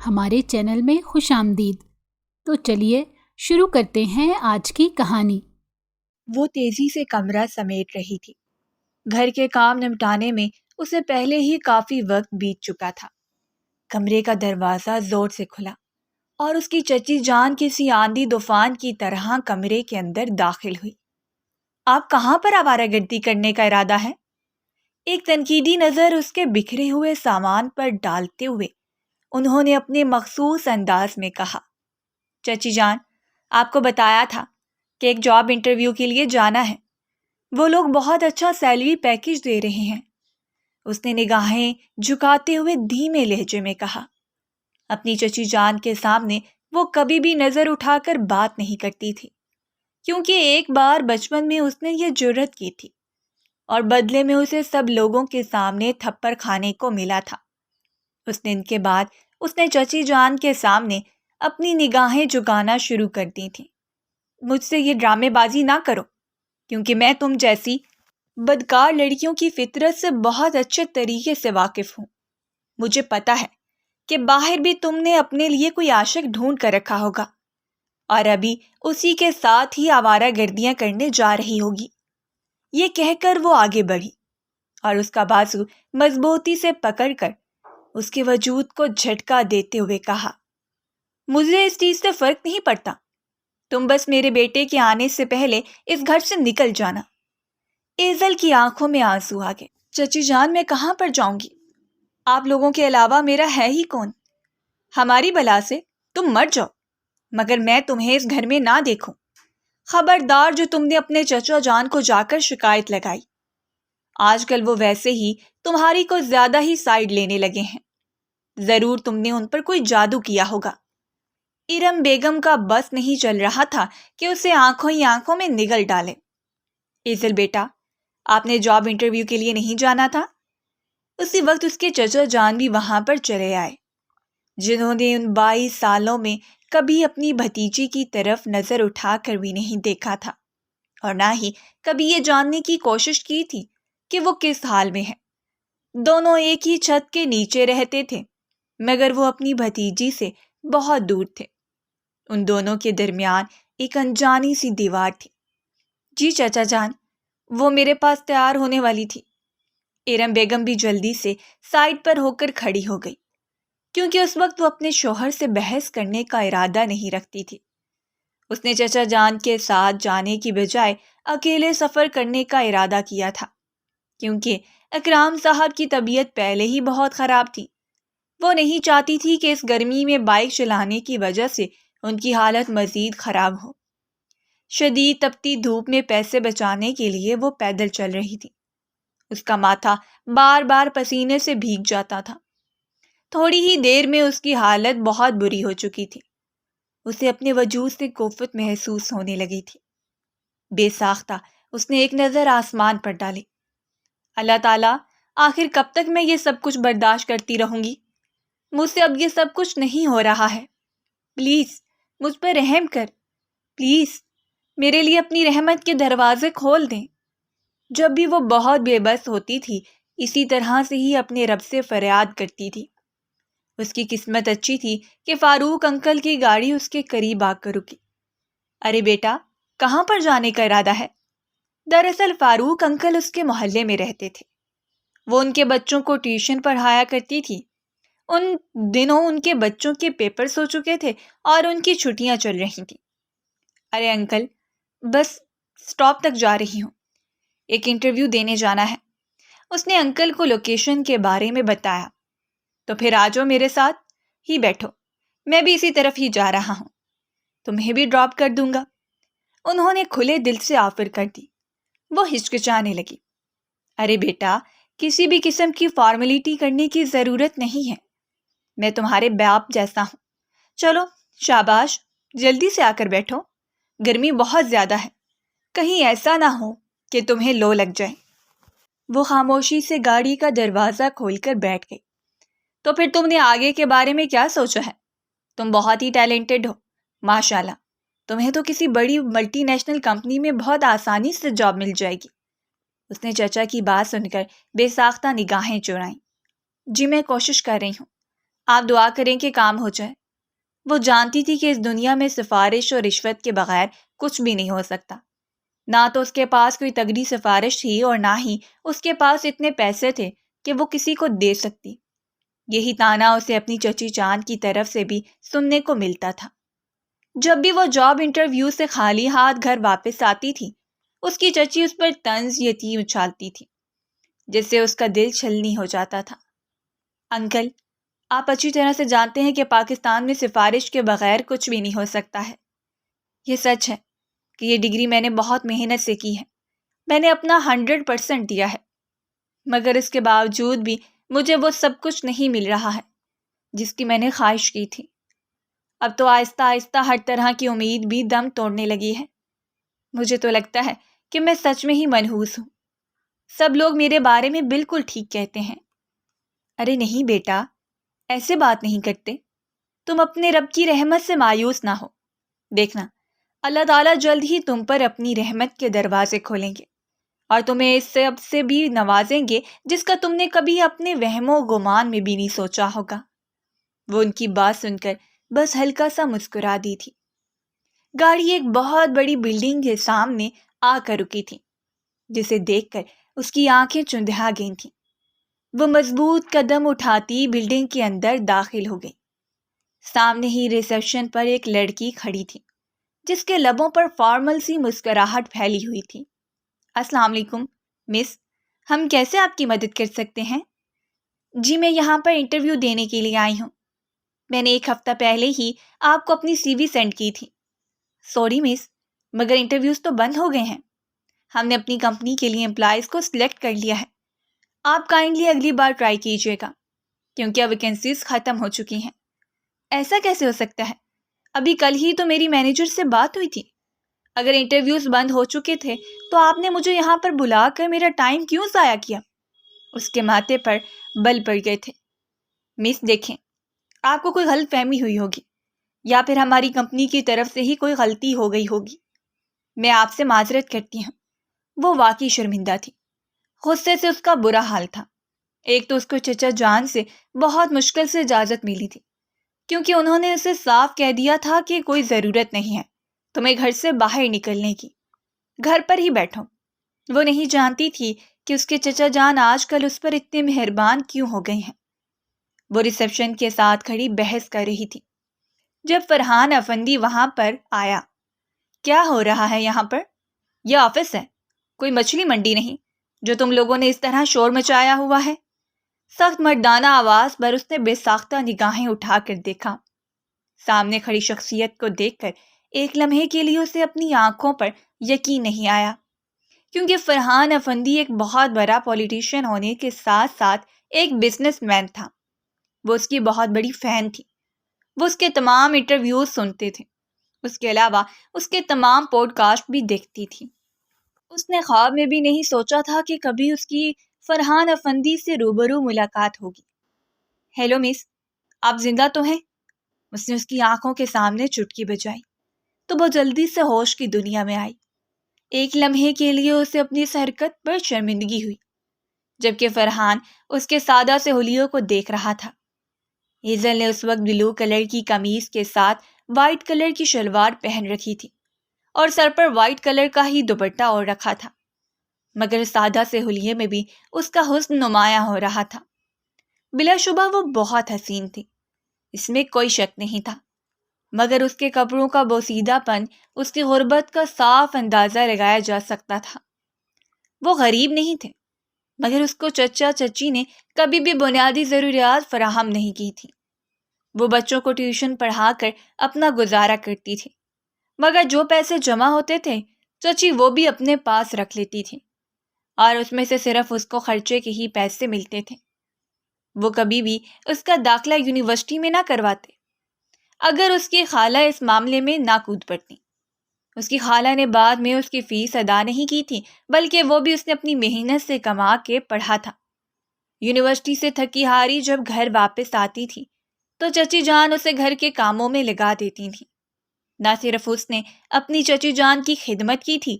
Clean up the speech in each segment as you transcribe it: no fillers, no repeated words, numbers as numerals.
ہمارے چینل میں خوش آمدید۔ تو چلیے شروع کرتے ہیں آج کی کہانی۔ وہ تیزی سے کمرہ سمیٹ رہی تھی۔ گھر کے کام نمٹانے میں اسے پہلے ہی کافی وقت بیت چکا تھا۔ کمرے کا دروازہ زور سے کھلا اور اس کی چچی جان کسی آندھی طوفان کی طرح کمرے کے اندر داخل ہوئی۔ آپ کہاں پر آوارہ گردی کرنے کا ارادہ ہے؟ ایک تنقیدی نظر اس کے بکھرے ہوئے سامان پر ڈالتے ہوئے انہوں نے اپنے مخصوص انداز میں کہا، چچی جان، آپ کو بتایا تھا کہ ایک جاب انٹرویو کے لیے جانا ہے۔ وہ لوگ بہت اچھا سیلری پیکیج دے رہے ہیں۔ اس نے نگاہیں جھکاتے ہوئے دھیمے لہجے میں کہا۔ اپنی چچی جان کے سامنے وہ کبھی بھی نظر اٹھا کر بات نہیں کرتی تھی، کیونکہ ایک بار بچپن میں اس نے یہ جرت کی تھی اور بدلے میں اسے سب لوگوں کے سامنے تھپڑ کھانے کو ملا تھا۔ اس دن کے بعد اس نے چچی جان کے سامنے اپنی نگاہیں جھکانا شروع کر دی تھیں۔ مجھ سے یہ ڈرامے بازی نہ کرو، کیونکہ میں تم جیسی بدکار لڑکیوں کی فطرت سے بہت اچھے طریقے سے واقف ہوں۔ مجھے پتا ہے کہ باہر بھی تم نے اپنے لیے کوئی عاشق ڈھونڈ کر رکھا ہوگا اور ابھی اسی کے ساتھ ہی آوارہ گردیاں کرنے جا رہی ہوگی۔ یہ کہہ کر وہ آگے بڑھی اور اس کا بازو مضبوطی سے پکڑ کر اس کے وجود کو جھٹکا دیتے ہوئے کہا، مجھے اس چیز سے فرق نہیں پڑتا۔ تم بس میرے بیٹے کے آنے سے پہلے اس گھر سے نکل جانا۔ ایزل کی آنکھوں میں آنسو آ گئے۔ چچی جان، میں کہاں پر جاؤں گی؟ آپ لوگوں کے علاوہ میرا ہے ہی کون؟ ہماری بلا سے تم مر جاؤ، مگر میں تمہیں اس گھر میں نہ دیکھوں۔ خبردار جو تم نے اپنے چچا جان کو جا کر شکایت لگائی۔ آج کل وہ ویسے ہی تمہاری کو زیادہ ہی سائیڈ لینے لگے ہیں۔ ضرور تم نے ان پر کوئی جادو کیا ہوگا۔ ارم بیگم کا بس نہیں چل رہا تھا کہ اسے آنکھوں ہی آنکھوں میں نگل ڈالے۔ ایزل بیٹا، آپ نے جاب انٹرویو کے لیے نہیں جانا تھا؟ اسی وقت اس کے چچا جان بھی وہاں پر چلے آئے، جنہوں نے ان 22 سالوں میں کبھی اپنی بھتیجی کی طرف نظر اٹھا کر بھی نہیں دیکھا تھا اور نہ ہی کبھی یہ جاننے کی کوشش کی تھی کہ وہ کس حال میں ہے۔ دونوں ایک ہی چھت کے نیچے رہتے تھے، مگر وہ اپنی بھتیجی سے بہت دور تھے۔ ان دونوں کے درمیان ایک انجانی سی دیوار تھی۔ جی چچا جان، وہ میرے پاس تیار ہونے والی تھی۔ ارم بیگم بھی جلدی سے سائڈ پر ہو کر کھڑی ہو گئی، کیونکہ اس وقت وہ اپنے شوہر سے بحث کرنے کا ارادہ نہیں رکھتی تھی۔ اس نے چچا جان کے ساتھ جانے کی بجائے اکیلے سفر کرنے کا ارادہ کیا تھا، کیونکہ اکرام صاحب کی طبیعت پہلے ہی بہت خراب تھی۔ وہ نہیں چاہتی تھی کہ اس گرمی میں بائک چلانے کی وجہ سے ان کی حالت مزید خراب ہو۔ شدید تپتی دھوپ میں پیسے بچانے کے لیے وہ پیدل چل رہی تھی۔ اس کا ماتھا بار بار پسینے سے بھیگ جاتا تھا۔ تھوڑی ہی دیر میں اس کی حالت بہت بری ہو چکی تھی۔ اسے اپنے وجود سے کوفت محسوس ہونے لگی تھی۔ بے ساختہ اس نے ایک نظر آسمان پر ڈالی۔ اللہ تعالیٰ، آخر کب تک میں یہ سب کچھ برداشت کرتی رہوں گی؟ مجھ سے اب یہ سب کچھ نہیں ہو رہا ہے۔ پلیز مجھ پر رحم کر، پلیز میرے لیے اپنی رحمت کے دروازے کھول دیں۔ جب بھی وہ بہت بے بس ہوتی تھی، اسی طرح سے ہی اپنے رب سے فریاد کرتی تھی۔ اس کی قسمت اچھی تھی کہ فاروق انکل کی گاڑی اس کے قریب آ کر رکی۔ ارے بیٹا، کہاں پر جانے کا ارادہ ہے؟ دراصل فاروق انکل اس کے محلے میں رہتے تھے۔ وہ ان کے بچوں کو ٹیوشن پڑھایا کرتی تھی۔ ان دنوں ان کے بچوں کے پیپرز ہو چکے تھے اور ان کی چھٹیاں چل رہی تھیں۔ ارے انکل، بس سٹاپ تک جا رہی ہوں، ایک انٹرویو دینے جانا ہے۔ اس نے انکل کو لوکیشن کے بارے میں بتایا۔ تو پھر آ جاؤ، میرے ساتھ ہی بیٹھو، میں بھی اسی طرف ہی جا رہا ہوں، تمہیں بھی ڈراپ کر دوں گا۔ انہوں نے کھلے دل سے آفر کر دی۔ وہ ہچکچانے لگی۔ ارے بیٹا، کسی بھی قسم کی فارمیلٹی کرنے کی ضرورت نہیں ہے، میں تمہارے باپ جیسا ہوں۔ چلو شاباش، جلدی سے آ کر بیٹھو، گرمی بہت زیادہ ہے، کہیں ایسا نہ ہو کہ تمہیں لو لگ جائے۔ وہ خاموشی سے گاڑی کا دروازہ کھول کر بیٹھ گئی۔ تو پھر تم نے آگے کے بارے میں کیا سوچا ہے؟ تم بہت ہی ٹیلنٹڈ ہو، ماشاءاللہ، تمہیں تو کسی بڑی ملٹی نیشنل کمپنی میں بہت آسانی سے جاب مل جائے گی۔ اس نے چچا کی بات سن کر بے ساختہ نگاہیں چرائیں۔ جی میں کوشش کر رہی ہوں، آپ دعا کریں کہ کام ہو جائے۔ وہ جانتی تھی کہ اس دنیا میں سفارش اور رشوت کے بغیر کچھ بھی نہیں ہو سکتا۔ نہ تو اس کے پاس کوئی تگڑی سفارش تھی اور نہ ہی اس کے پاس اتنے پیسے تھے کہ وہ کسی کو دے سکتی۔ یہی طعنہ اسے اپنی چچی جان کی طرف سے بھی سننے کو ملتا تھا۔ جب بھی وہ جاب انٹرویو سے خالی ہاتھ گھر واپس آتی تھی، اس کی چچی اس پر طنز یتیم اچھالتی تھی، جس سے اس کا دل چھلنی ہو جاتا تھا۔ انکل، آپ اچھی طرح سے جانتے ہیں کہ پاکستان میں سفارش کے بغیر کچھ بھی نہیں ہو سکتا ہے۔ یہ سچ ہے کہ یہ ڈگری میں نے بہت محنت سے کی ہے، میں نے اپنا 100% دیا ہے، مگر اس کے باوجود بھی مجھے وہ سب کچھ نہیں مل رہا ہے جس کی میں نے خواہش کی تھی۔ اب تو آہستہ آہستہ ہر طرح کی امید بھی دم توڑنے لگی ہے۔ مجھے تو لگتا ہے کہ میں سچ میں ہی منحوس ہوں۔ سب لوگ میرے بارے میں بالکل ٹھیک کہتے ہیں۔ ارے نہیں بیٹا، ایسے بات نہیں کرتے۔ تم اپنے رب کی رحمت سے مایوس نہ ہو۔ دیکھنا، اللہ تعالیٰ جلد ہی تم پر اپنی رحمت کے دروازے کھولیں گے اور تمہیں اس سب سے بھی نوازیں گے جس کا تم نے کبھی اپنے وہم و گمان میں بھی نہیں سوچا ہوگا۔ وہ ان کی بات سن کر بس ہلکا سا مسکرا دی تھی۔ گاڑی ایک بہت بڑی بلڈنگ کے سامنے آ کر رکی تھی، جسے دیکھ کر اس کی آنکھیں چندھا گئی تھیں۔ وہ مضبوط قدم اٹھاتی بلڈنگ کے اندر داخل ہو گئی۔ سامنے ہی ریسیپشن پر ایک لڑکی کھڑی تھی جس کے لبوں پر فارمل سی مسکراہٹ پھیلی ہوئی تھی۔ السلام علیکم مس، ہم کیسے آپ کی مدد کر سکتے ہیں؟ جی، میں یہاں پر انٹرویو دینے کے لیے آئی ہوں۔ میں نے 1 ہفتہ پہلے ہی آپ کو اپنی سی وی سینڈ کی تھی۔ سوری مس، مگر انٹرویوز تو بند ہو گئے ہیں۔ ہم نے اپنی کمپنی کے لیے امپلائیز کو سلیکٹ کر لیا ہے۔ آپ کائنڈلی اگلی بار ٹرائی کیجیے گا، کیونکہ اب ویکینسیز ختم ہو چکی ہیں۔ ایسا کیسے ہو سکتا ہے؟ ابھی کل ہی تو میری مینیجر سے بات ہوئی تھی۔ اگر انٹرویوز بند ہو چکے تھے تو آپ نے مجھے یہاں پر بلا کر میرا ٹائم کیوں ضائع کیا؟ اس کے ماتھے پر بل پڑ گئے تھے۔ مس دیکھیں، آپ کو کوئی غلط فہمی ہوئی ہوگی یا پھر ہماری کمپنی کی طرف سے ہی کوئی غلطی ہو گئی ہوگی۔ میں آپ سے معذرت کرتی ہوں۔ وہ واقعی شرمندہ تھی۔ غصے سے اس کا برا حال تھا۔ ایک تو اس کو چچا جان سے بہت مشکل سے اجازت ملی تھی، کیونکہ انہوں نے اسے صاف کہہ دیا تھا کہ کوئی ضرورت نہیں ہے تمہیں گھر سے باہر نکلنے کی، گھر پر ہی بیٹھو۔ وہ نہیں جانتی تھی کہ اس کے چچا جان آج کل اس پر اتنے مہربان کیوں ہو گئے ہیں۔ وہ ریسیپشن کے ساتھ کھڑی بحث کر رہی تھی جب فرحان افندی وہاں پر آیا۔ کیا ہو رہا ہے یہاں پر؟ یہ آفس ہے، کوئی مچھلی منڈی نہیں جو تم لوگوں نے اس طرح شور مچایا ہوا ہے۔ سخت مردانہ آواز پر اس نے بے ساختہ نگاہیں اٹھا کر دیکھا۔ سامنے کھڑی شخصیت کو دیکھ کر ایک لمحے کے لیے اسے اپنی آنکھوں پر یقین نہیں آیا، کیونکہ فرحان افندی ایک بہت بڑا پولیٹیشین ہونے کے ساتھ ساتھ ایک بزنس مین تھا۔ وہ اس کی بہت بڑی فین تھی۔ وہ اس کے تمام انٹرویوز سنتے تھے۔ اس کے علاوہ اس کے تمام پوڈ کاسٹ بھی دیکھتی تھی۔ اس نے خواب میں بھی نہیں سوچا تھا کہ کبھی اس کی فرحان افندی سے روبرو ملاقات ہوگی۔ ہیلو مس، آپ زندہ تو ہیں؟ اس نے اس کی آنکھوں کے سامنے چٹکی بجائی تو وہ جلدی سے ہوش کی دنیا میں آئی۔ ایک لمحے کے لیے اسے اپنی اس حرکت پر شرمندگی ہوئی، جبکہ فرحان اس کے سادہ سے حلیوں کو دیکھ رہا تھا۔ ہیزل نے اس وقت بلو کلر کی قمیض کے ساتھ وائٹ کلر کی شلوار پہن رکھی تھی اور سر پر وائٹ کلر کا ہی دوپٹہ اوڑھ رکھا تھا، مگر سادہ سے حلیے میں بھی اس کا حسن نمایاں ہو رہا تھا۔ بلا شبہ وہ بہت حسین تھی، اس میں کوئی شک نہیں تھا، مگر اس کے کپڑوں کا بوسیدہ پن اس کی غربت کا صاف اندازہ لگایا جا سکتا تھا۔ وہ غریب نہیں تھے، مگر اس کو چچا چچی نے کبھی بھی بنیادی ضروریات فراہم نہیں کی تھی۔ وہ بچوں کو ٹیوشن پڑھا کر اپنا گزارا کرتی تھی، مگر جو پیسے جمع ہوتے تھے چچی وہ بھی اپنے پاس رکھ لیتی تھی، اور اس میں سے صرف اس کو خرچے کے ہی پیسے ملتے تھے۔ وہ کبھی بھی اس کا داخلہ یونیورسٹی میں نہ کرواتے اگر اس کی خالہ اس معاملے میں نہ کود پڑتی۔ اس کی خالہ نے بعد میں اس کی فیس ادا نہیں کی تھی، بلکہ وہ بھی اس نے اپنی محنت سے کما کے پڑھا تھا۔ یونیورسٹی سے تھکی ہاری جب گھر واپس آتی تھی تو چچی جان اسے گھر کے کاموں میں لگا دیتی تھی۔ نہ صرف اس نے اپنی چچی جان کی خدمت کی تھی،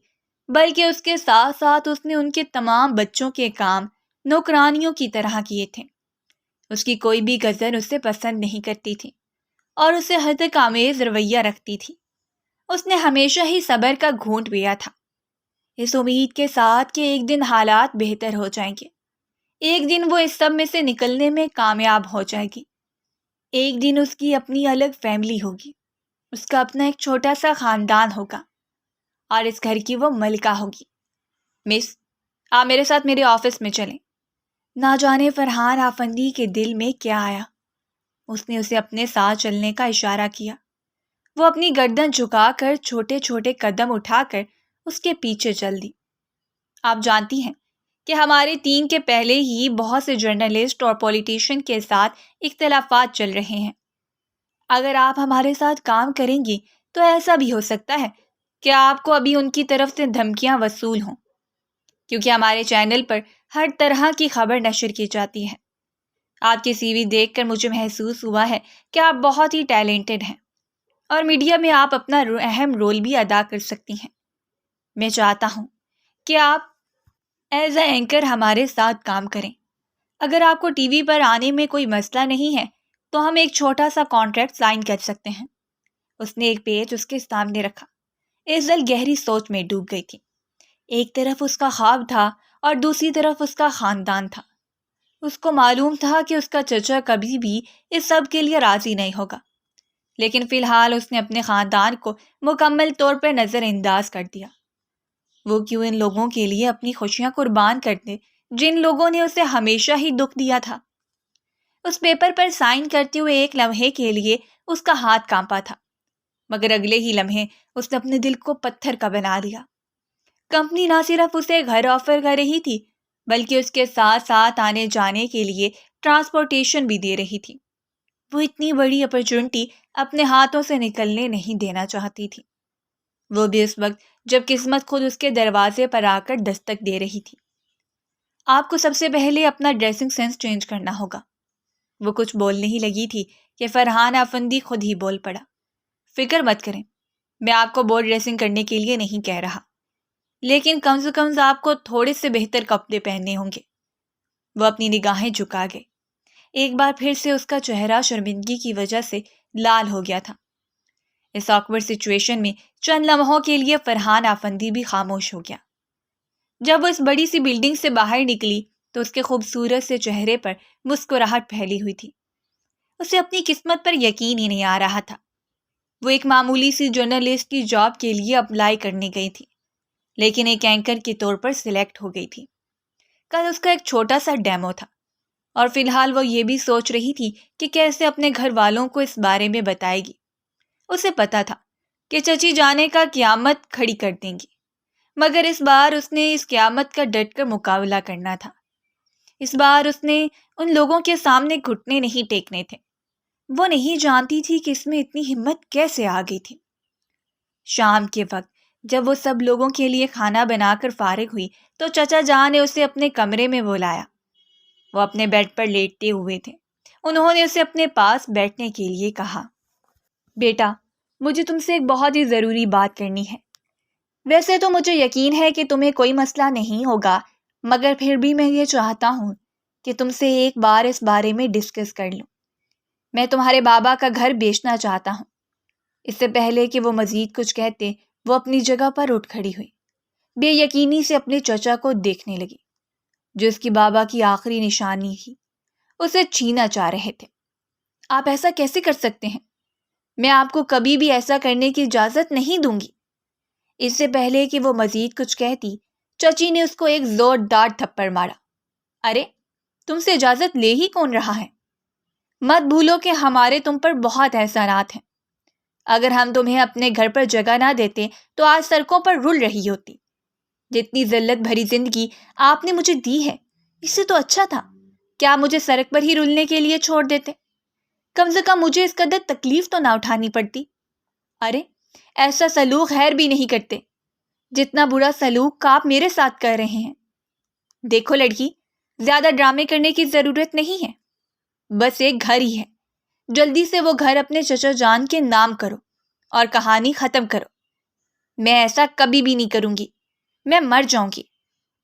بلکہ اس کے ساتھ ساتھ اس نے ان کے تمام بچوں کے کام نوکرانیوں کی طرح کیے تھے۔ اس کی کوئی بھی کزن اسے پسند نہیں کرتی تھی اور اسے حد آمیز رویہ رکھتی تھی۔ اس نے ہمیشہ ہی صبر کا گھونٹ پیا تھا، اس امید کے ساتھ کہ ایک دن حالات بہتر ہو جائیں گے، ایک دن وہ اس سب میں سے نکلنے میں کامیاب ہو جائے گی، ایک دن اس کی اپنی الگ فیملی ہوگی، اس کا اپنا ایک چھوٹا سا خاندان ہوگا اور اس گھر کی وہ ملکہ ہوگی۔ مس، آپ میرے ساتھ میرے آفس میں چلیں۔ نہ جانے فرحان آفندی کے دل میں کیا آیا، اس نے اسے اپنے ساتھ چلنے کا اشارہ کیا۔ وہ اپنی گردن جھکا کر چھوٹے چھوٹے قدم اٹھا کر اس کے پیچھے چل دی۔ آپ جانتی ہیں کہ ہمارے ٹیم کے پہلے ہی بہت سے جرنلسٹ اور پولیٹیشین کے ساتھ اختلافات چل رہے ہیں۔ اگر آپ ہمارے ساتھ کام کریں گی تو ایسا بھی ہو سکتا ہے کہ آپ کو ابھی ان کی طرف سے دھمکیاں وصول ہوں، کیونکہ ہمارے چینل پر ہر طرح کی خبر نشر کی جاتی ہے۔ آپ کی سی وی دیکھ کر مجھے محسوس ہوا ہے کہ آپ بہت ہی ٹیلنٹڈ ہیں اور میڈیا میں آپ اپنا اہم رول بھی ادا کر سکتی ہیں۔ میں چاہتا ہوں کہ آپ ایز اے اینکر ہمارے ساتھ کام کریں۔ اگر آپ کو ٹی وی پر آنے میں کوئی مسئلہ نہیں ہے تو ہم ایک چھوٹا سا کانٹریکٹ سائن کر سکتے ہیں۔ اس نے ایک پیج اس کے سامنے رکھا۔ ایزل گہری سوچ میں ڈوب گئی تھی۔ ایک طرف اس کا خواب تھا اور دوسری طرف اس کا خاندان تھا۔ اس کو معلوم تھا کہ اس کا چچا کبھی بھی اس سب کے لیے راضی نہیں ہوگا، لیکن فی الحال اس نے اپنے خاندان کو مکمل طور پر نظر انداز کر دیا۔ وہ کیوں ان لوگوں کے لیے اپنی خوشیاں قربان کر دے جن لوگوں نے اسے ہمیشہ ہی دکھ دیا تھا۔ اس پیپر پر سائن کرتے ہوئے ایک لمحے کے لیے اس کا ہاتھ کانپا تھا، مگر اگلے ہی لمحے اس نے اپنے دل کو پتھر کا بنا لیا۔ کمپنی نہ صرف اسے گھر آفر کر رہی تھی بلکہ اس کے ساتھ ساتھ آنے جانے کے لیے ٹرانسپورٹیشن بھی دے رہی تھی۔ وہ اتنی بڑی اپرچونٹی اپنے ہاتھوں سے نکلنے نہیں دینا چاہتی تھی، وہ بھی اس وقت جب قسمت خود اس کے دروازے پر آ کر دستک دے رہی تھی۔ آپ کو سب سے پہلے اپنا ڈریسنگ سینس چینج کرنا ہوگا۔ وہ کچھ بولنے ہی لگی تھی کہ فرحان آفندی خود ہی بول پڑا۔ فکر مت کریں، میں آپ کو بورڈ ڈریسنگ کرنے کے لیے نہیں کہہ رہا، لیکن کم سے کم آپ کو تھوڑے سے بہتر کپڑے پہننے ہوں گے۔ وہ اپنی نگاہیں جھکا گئے۔ ایک بار پھر سے اس کا چہرہ شرمندگی کی وجہ سے لال ہو گیا تھا۔ اس آکورڈ سچویشن میں چند لمحوں کے لیے فرحان آفندی بھی خاموش ہو گیا۔ جب وہ اس بڑی سی بلڈنگ سے باہر نکلی تو اس کے خوبصورت سے چہرے پر مسکراہٹ پھیلی ہوئی تھی۔ اسے اپنی قسمت پر یقین ہی نہیں آ رہا تھا۔ وہ ایک معمولی سی جرنلسٹ کی جاب کے لیے اپلائی کرنے گئی تھی، لیکن ایک اینکر کے طور پر سلیکٹ ہو گئی تھی۔ کل اس کا ایک چھوٹا سا ڈیمو تھا اور فی الحال وہ یہ بھی سوچ رہی تھی کہ کیسے اپنے گھر والوں کو اس بارے میں بتائے گی۔ اسے پتا تھا کہ چچی جانے کا قیامت کھڑی کر دیں گی، مگر اس بار اس نے اس قیامت کا ڈٹ کر مقابلہ کرنا تھا۔ اس بار اس نے ان لوگوں کے سامنے گھٹنے نہیں ٹیکنے تھے۔ وہ نہیں جانتی تھی کہ اس میں اتنی ہمت کیسے آ گئی تھی۔ شام کے وقت جب وہ سب لوگوں کے لیے کھانا بنا کر فارغ ہوئی تو چچا جان نے اسے اپنے کمرے میں بلایا۔ وہ اپنے بیڈ پر لیٹتے ہوئے تھے۔ انہوں نے اسے اپنے پاس بیٹھنے کے لیے کہا۔ بیٹا، مجھے تم سے ایک بہت ہی ضروری بات کرنی ہے۔ ویسے تو مجھے یقین ہے کہ تمہیں کوئی مسئلہ نہیں ہوگا، مگر پھر بھی میں یہ چاہتا ہوں کہ تم سے ایک بار اس بارے میں ڈسکس کر لوں۔ میں تمہارے بابا کا گھر بیچنا چاہتا ہوں۔ اس سے پہلے کہ وہ مزید کچھ کہتے وہ اپنی جگہ پر اٹھ کھڑی ہوئی، بے یقینی سے اپنے چچا کو دیکھنے لگی جو اس کی بابا کی آخری نشانی ہی اسے چھینا چاہ رہے تھے۔ آپ ایسا کیسے کر سکتے ہیں؟ میں آپ کو کبھی بھی ایسا کرنے کی اجازت نہیں دوں گی۔ اس سے پہلے کہ وہ مزید کچھ کہتی چچی نے اس کو ایک زوردار تھپڑ مارا۔ ارے، تم سے اجازت لے ہی کون رہا ہے؟ مت بھولو کہ ہمارے تم پر بہت احسانات ہیں۔ اگر ہم تمہیں اپنے گھر پر جگہ نہ دیتے تو آج سڑکوں پر رل رہی ہوتی۔ جتنی ذلت بھری زندگی آپ نے مجھے دی ہے، اس سے تو اچھا تھا کیا مجھے سڑک پر ہی رلنے کے لیے چھوڑ دیتے؟ کم سے کم مجھے اس قدر تکلیف تو نہ اٹھانی پڑتی۔ ارے، ایسا سلوک خیر بھی نہیں کرتے جتنا برا سلوک آپ میرے ساتھ کر رہے ہیں۔ دیکھو لڑکی، زیادہ ڈرامے کرنے کی ضرورت نہیں ہے، بس ایک گھر ہی ہے۔ جلدی سے وہ گھر اپنے چچا جان کے نام کرو اور کہانی ختم کرو۔ میں ایسا کبھی بھی نہیں کروں گی، میں مر جاؤں گی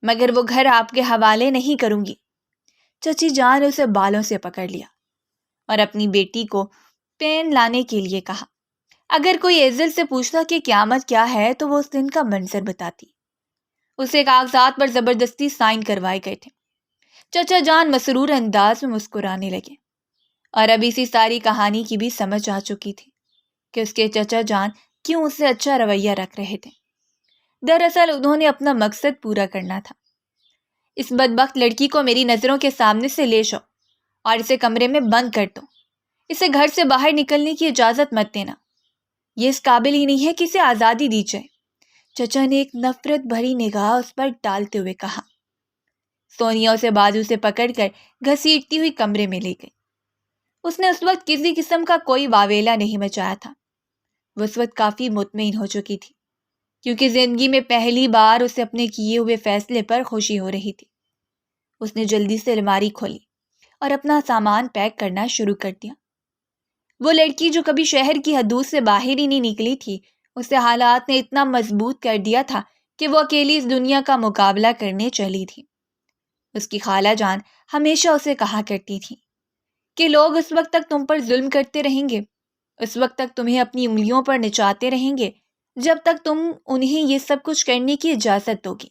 مگر وہ گھر آپ کے حوالے نہیں کروں گی۔ چچی جان نے اسے بالوں سے پکڑ لیا اور اپنی بیٹی کو پین لانے کے لیے کہا۔ اگر کوئی ایزل سے پوچھتا کہ قیامت کیا ہے تو وہ اس دن کا منظر بتاتی۔ اسے کاغذات پر زبردستی سائن کروائے گئے تھے۔ چچا جان مسرور انداز میں مسکرانے لگے اور اب اسی ساری کہانی کی بھی سمجھ آ چکی تھی کہ اس کے چچا جان کیوں اسے اچھا رویہ رکھ رہے تھے۔ دراصل انہوں نے اپنا مقصد پورا کرنا تھا۔ اس بدبخت لڑکی کو میری نظروں کے سامنے سے لے جاؤ اور اسے کمرے میں بند کر دو۔ اسے گھر سے باہر نکلنے کی اجازت مت دینا۔ یہ اس قابل ہی نہیں ہے کہ اسے آزادی دی جائے۔ چچا نے ایک نفرت بھری نگاہ اس پر ڈالتے ہوئے کہا۔ سونیا اسے بازو سے پکڑ کر گھسیٹتی ہوئی کمرے میں لے گئی۔ اس نے اس وقت کسی قسم کا کوئی واویلا نہیں مچایا تھا۔ وہ اس وقت کافی مطمئن ہو چکی تھی کیونکہ زندگی میں پہلی بار اسے اپنے کیے ہوئے فیصلے پر خوشی ہو رہی تھی۔ اس نے جلدی سے الماری کھولی اور اپنا سامان پیک کرنا شروع کر دیا۔ وہ لڑکی جو کبھی شہر کی حدود سے باہر ہی نہیں نکلی تھی، اسے حالات نے اتنا مضبوط کر دیا تھا کہ وہ اکیلی اس دنیا کا مقابلہ کرنے چلی تھی۔ اس کی خالہ جان ہمیشہ اسے کہا کرتی تھی کہ لوگ اس وقت تک تم پر ظلم کرتے رہیں گے، اس وقت تک تمہیں اپنی انگلیوں پر نچاتے رہیں گے جب تک تم انہیں یہ سب کچھ کرنے کی اجازت دو گی۔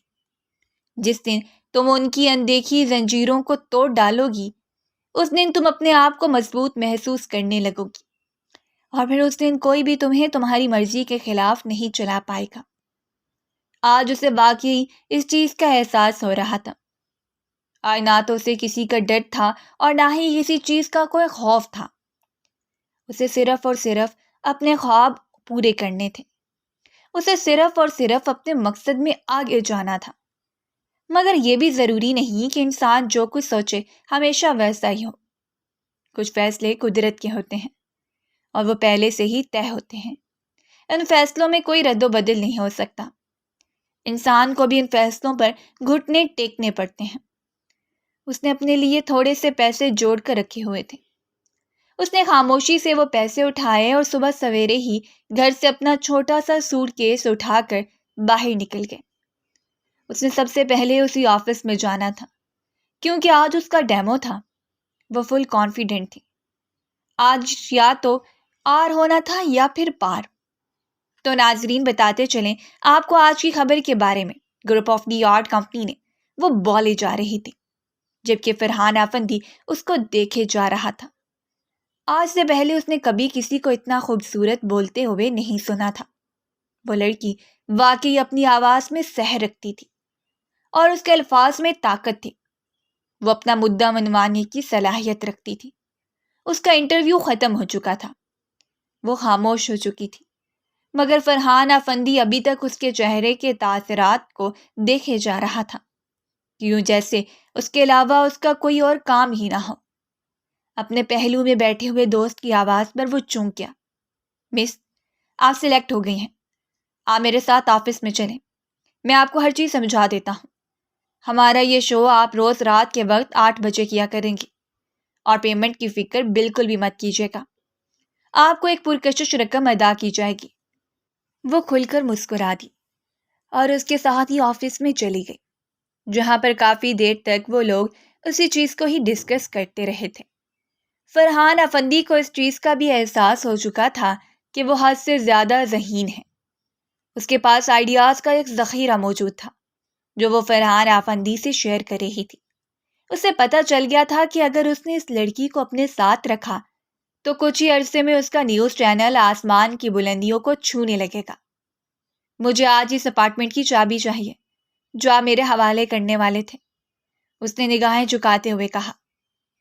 جس دن تم ان کی اندیکھی زنجیروں کو توڑ ڈالو گی، اس دن تم اپنے آپ کو مضبوط محسوس کرنے لگو گی، اور پھر اس دن کوئی بھی تمہیں تمہاری مرضی کے خلاف نہیں چلا پائے گا۔ آج اسے واقعی اس چیز کا احساس ہو رہا تھا۔ آج نہ تو اسے کسی کا ڈر تھا اور نہ ہی کسی چیز کا کوئی خوف تھا۔ اسے صرف اور صرف اپنے خواب پورے کرنے تھے۔ اسے صرف اور صرف اپنے مقصد میں آگے جانا تھا۔ مگر یہ بھی ضروری نہیں کہ انسان جو کچھ سوچے ہمیشہ ویسا ہی ہو۔ کچھ فیصلے قدرت کے ہوتے ہیں اور وہ پہلے سے ہی طے ہوتے ہیں۔ ان فیصلوں میں کوئی رد و بدل نہیں ہو سکتا۔ انسان کو بھی ان فیصلوں پر گھٹنے ٹیکنے پڑتے ہیں۔ اس نے اپنے لیے تھوڑے سے پیسے جوڑ کر رکھے ہوئے تھے۔ اس نے خاموشی سے وہ پیسے اٹھائے اور صبح سویرے ہی گھر سے اپنا چھوٹا سا سوٹ کیس اٹھا کر باہر نکل گئے۔ اس نے سب سے پہلے اسی آفس میں جانا تھا کیونکہ آج اس کا ڈیمو تھا۔ وہ فل کانفیڈنٹ تھی۔ آج یا تو آر ہونا تھا یا پھر پار۔ تو ناظرین بتاتے چلیں آپ کو آج کی خبر کے بارے میں۔ Group of the art company نے وہ بولے جا رہی تھی جبکہ فرحان افندی اس کو دیکھے جا رہا تھا۔ آج سے پہلے اس نے کبھی کسی کو اتنا خوبصورت بولتے ہوئے نہیں سنا تھا۔ وہ لڑکی واقعی اپنی آواز میں سحر رکھتی تھی اور اس کے الفاظ میں طاقت تھی۔ وہ اپنا مدعا منوانے کی صلاحیت رکھتی تھی۔ اس کا انٹرویو ختم ہو چکا تھا۔ وہ خاموش ہو چکی تھی مگر فرحان افندی ابھی تک اس کے چہرے کے تاثرات کو دیکھے جا رہا تھا، یوں جیسے اس کے علاوہ اس کا کوئی اور کام ہی نہ ہو۔ اپنے پہلو میں بیٹھے ہوئے دوست کی آواز پر وہ چونک گیا۔ مس، آپ سلیکٹ ہو گئی ہیں۔ آپ میرے ساتھ آفس میں چلیں، میں آپ کو ہر چیز سمجھا دیتا ہوں۔ ہمارا یہ شو آپ روز رات کے وقت 8 بجے کیا کریں گے اور پیمنٹ کی فکر بالکل بھی مت کیجیے گا۔ آپ کو ایک پرکشش رقم ادا کی جائے گی۔ وہ کھل کر مسکرا دی اور اس کے ساتھ ہی آفس میں چلی گئی جہاں پر کافی دیر تک وہ لوگ اسی چیز کو ہی ڈسکس کرتے رہے تھے۔ فرحان افندی کو اس چیز کا بھی احساس ہو چکا تھا کہ وہ حد سے زیادہ ذہین ہے۔ اس کے پاس آئیڈیاز کا ایک ذخیرہ موجود تھا جو وہ فرحان افندی سے شیئر کر رہی تھی۔ اسے پتہ چل گیا تھا کہ اگر اس نے اس لڑکی کو اپنے ساتھ رکھا تو کچھ ہی عرصے میں اس کا نیوز چینل آسمان کی بلندیوں کو چھونے لگے گا۔ مجھے آج اس اپارٹمنٹ کی چابی چاہیے جو آپ میرے حوالے کرنے والے تھے، اس نے نگاہیں جھکاتے ہوئے کہا۔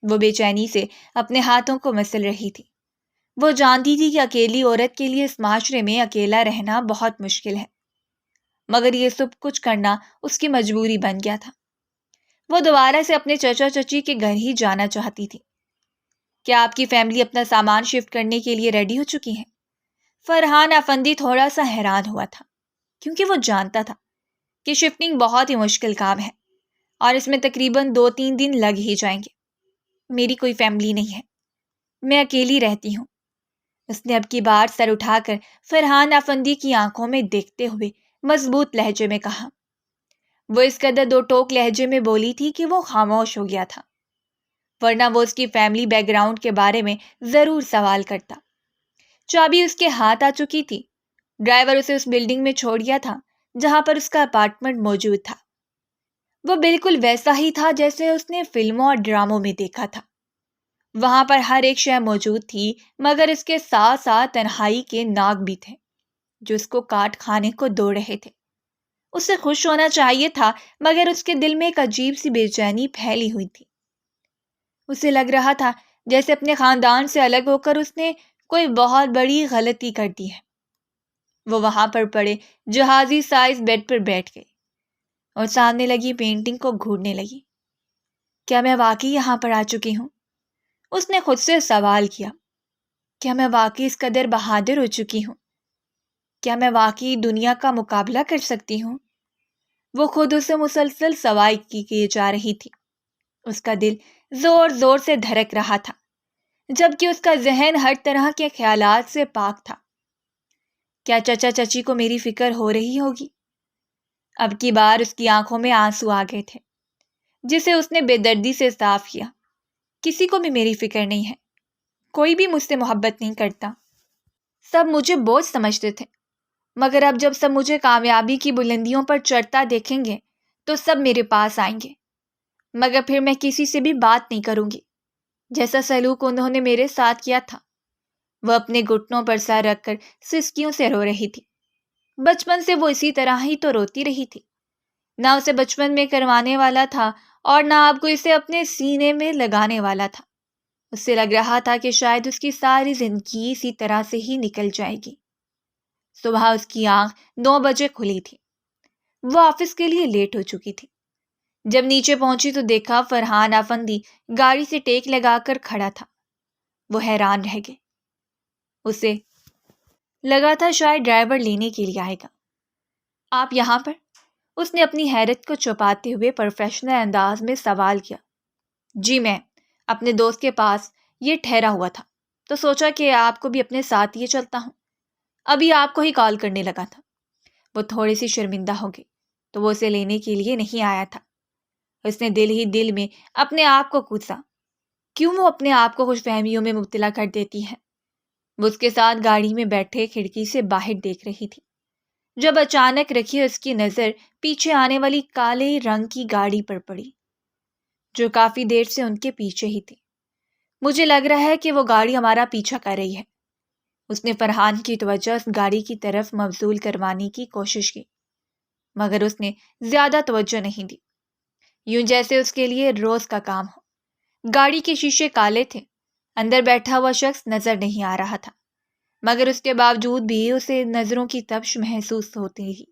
وہ بے چینی سے اپنے ہاتھوں کو مسل رہی تھی۔ وہ جانتی تھی کہ اکیلی عورت کے لیے اس معاشرے میں اکیلا رہنا بہت مشکل ہے، مگر یہ سب کچھ کرنا اس کی مجبوری بن گیا تھا۔ وہ دوبارہ سے اپنے چچا چچی کے گھر ہی جانا چاہتی تھی۔ کیا آپ کی فیملی اپنا سامان شفٹ کرنے کے لیے ریڈی ہو چکی ہے؟ فرحان افندی تھوڑا سا حیران ہوا تھا کیونکہ وہ جانتا تھا کہ شفٹنگ بہت ہی مشکل کام ہے اور اس میں تقریباً 2-3 دن لگ ہی جائیں گے۔ میری کوئی فیملی نہیں ہے، میں اکیلی رہتی ہوں۔ اس نے اب کی بار سر اٹھا کر فرحان افندی کی آنکھوں میں دیکھتے ہوئے مضبوط لہجے میں کہا۔ وہ اس قدر دو ٹوک لہجے میں بولی تھی کہ وہ خاموش ہو گیا تھا۔ ورنہ وہ اس کی فیملی بیک گراؤنڈ کے بارے میں ضرور سوال کرتا۔ چابی اس کے ہاتھ آ چکی تھی۔ ڈرائیور اسے اس بلڈنگ میں چھوڑ گیا تھا جہاں پر اس کا اپارٹمنٹ موجود تھا۔ وہ بالکل ویسا ہی تھا جیسے اس نے فلموں اور ڈراموں میں دیکھا تھا۔ وہاں پر ہر ایک شے موجود تھی، مگر اس کے ساتھ ساتھ تنہائی کے ناگ بھی تھے جو اس کو کاٹ کھانے کو دوڑ رہے تھے۔ اسے خوش ہونا چاہیے تھا، مگر اس کے دل میں ایک عجیب سی بے چینی پھیلی ہوئی تھی۔ اسے لگ رہا تھا جیسے اپنے خاندان سے الگ ہو کر اس نے کوئی بہت بڑی غلطی کر دی ہے۔ وہ وہاں پر پڑے جہازی سائز بیڈ پر بیٹھ گئی اور سامنے لگی پینٹنگ کو گھورنے لگی۔ کیا میں واقعی یہاں پر آ چکی ہوں؟ اس نے خود سے سوال کیا۔ کیا میں واقعی اس قدر بہادر ہو چکی ہوں؟ کیا میں واقعی دنیا کا مقابلہ کر سکتی ہوں؟ وہ خود اسے مسلسل سوال کیے جا رہی تھی۔ اس کا دل زور زور سے دھڑک رہا تھا، جبکہ اس کا ذہن ہر طرح کے خیالات سے پاک تھا۔ کیا چچا چچی کو میری فکر ہو رہی ہوگی؟ اب کی بار اس کی آنکھوں میں آنسو آ گئے تھے، جسے اس نے بے دردی سے صاف کیا۔ کسی کو بھی میری فکر نہیں ہے، کوئی بھی مجھ سے محبت نہیں کرتا، سب مجھے بوجھ سمجھتے تھے، مگر اب جب سب مجھے کامیابی کی بلندیوں پر چڑھتا دیکھیں گے تو سب میرے پاس آئیں گے، مگر پھر میں کسی سے بھی بات نہیں کروں گی جیسا سلوک انہوں نے میرے ساتھ کیا تھا۔ وہ اپنے گھٹنوں پر سر رکھ کر سسکیوں سے رو رہی تھی۔ بچپن سے وہ اسی طرح ہی تو روتی رہی تھی، نہ اسے بچپن میں کروانے والا تھا اور نہ اب کوئی اسے اپنے سینے میں لگانے والا تھا۔ اس سے لگ رہا تھا کہ شاید اس کی ساری زندگی اسی طرح سے ہی نکل جائے گی۔ صبح اس کی آنکھ 9 بجے کھلی تھی۔ وہ آفس کے لیے لیٹ ہو چکی تھی۔ جب نیچے پہنچی تو دیکھا فرحان افندی گاڑی سے ٹیک لگا کر کھڑا تھا۔ وہ حیران رہ گئے۔ اسے لگا تھا شاید ڈرائیور لینے کے لیے آئے گا۔ آپ یہاں پر؟ اس نے اپنی حیرت کو چھپاتے ہوئے پروفیشنل انداز میں سوال کیا۔ جی، میں اپنے دوست کے پاس یہ ٹھہرا ہوا تھا تو سوچا کہ آپ کو بھی اپنے ساتھ یہ چلتا ہوں۔ ابھی آپ کو ہی کال کرنے لگا تھا۔ وہ تھوڑی سی شرمندہ ہو گئی تو وہ اسے لینے کے لیے نہیں آیا تھا۔ اس نے دل ہی دل میں اپنے آپ کو کوسا، کیوں وہ اپنے آپ کو خوش فہمیوں میں مبتلا کر دیتی ہے۔ وہ اس کے ساتھ گاڑی میں بیٹھے کھڑکی سے باہر دیکھ رہی تھی، جب اچانک رکھی اس کی نظر پیچھے آنے والی کالے رنگ کی گاڑی پر پڑی جو کافی دیر سے ان کے پیچھے ہی تھی۔ مجھے لگ رہا ہے کہ وہ گاڑی ہمارا پیچھا کر رہی ہے۔ اس نے فرحان کی توجہ اس گاڑی کی طرف مبذول کروانے کی کوشش کی، مگر اس نے زیادہ توجہ نہیں دی، یوں جیسے اس کے لیے روز کا کام ہو۔ گاڑی کے شیشے کالے تھے، اندر بیٹھا ہوا شخص نظر نہیں آ رہا تھا، مگر اس کے باوجود بھی اسے نظروں کی تپش محسوس ہوتی ہی۔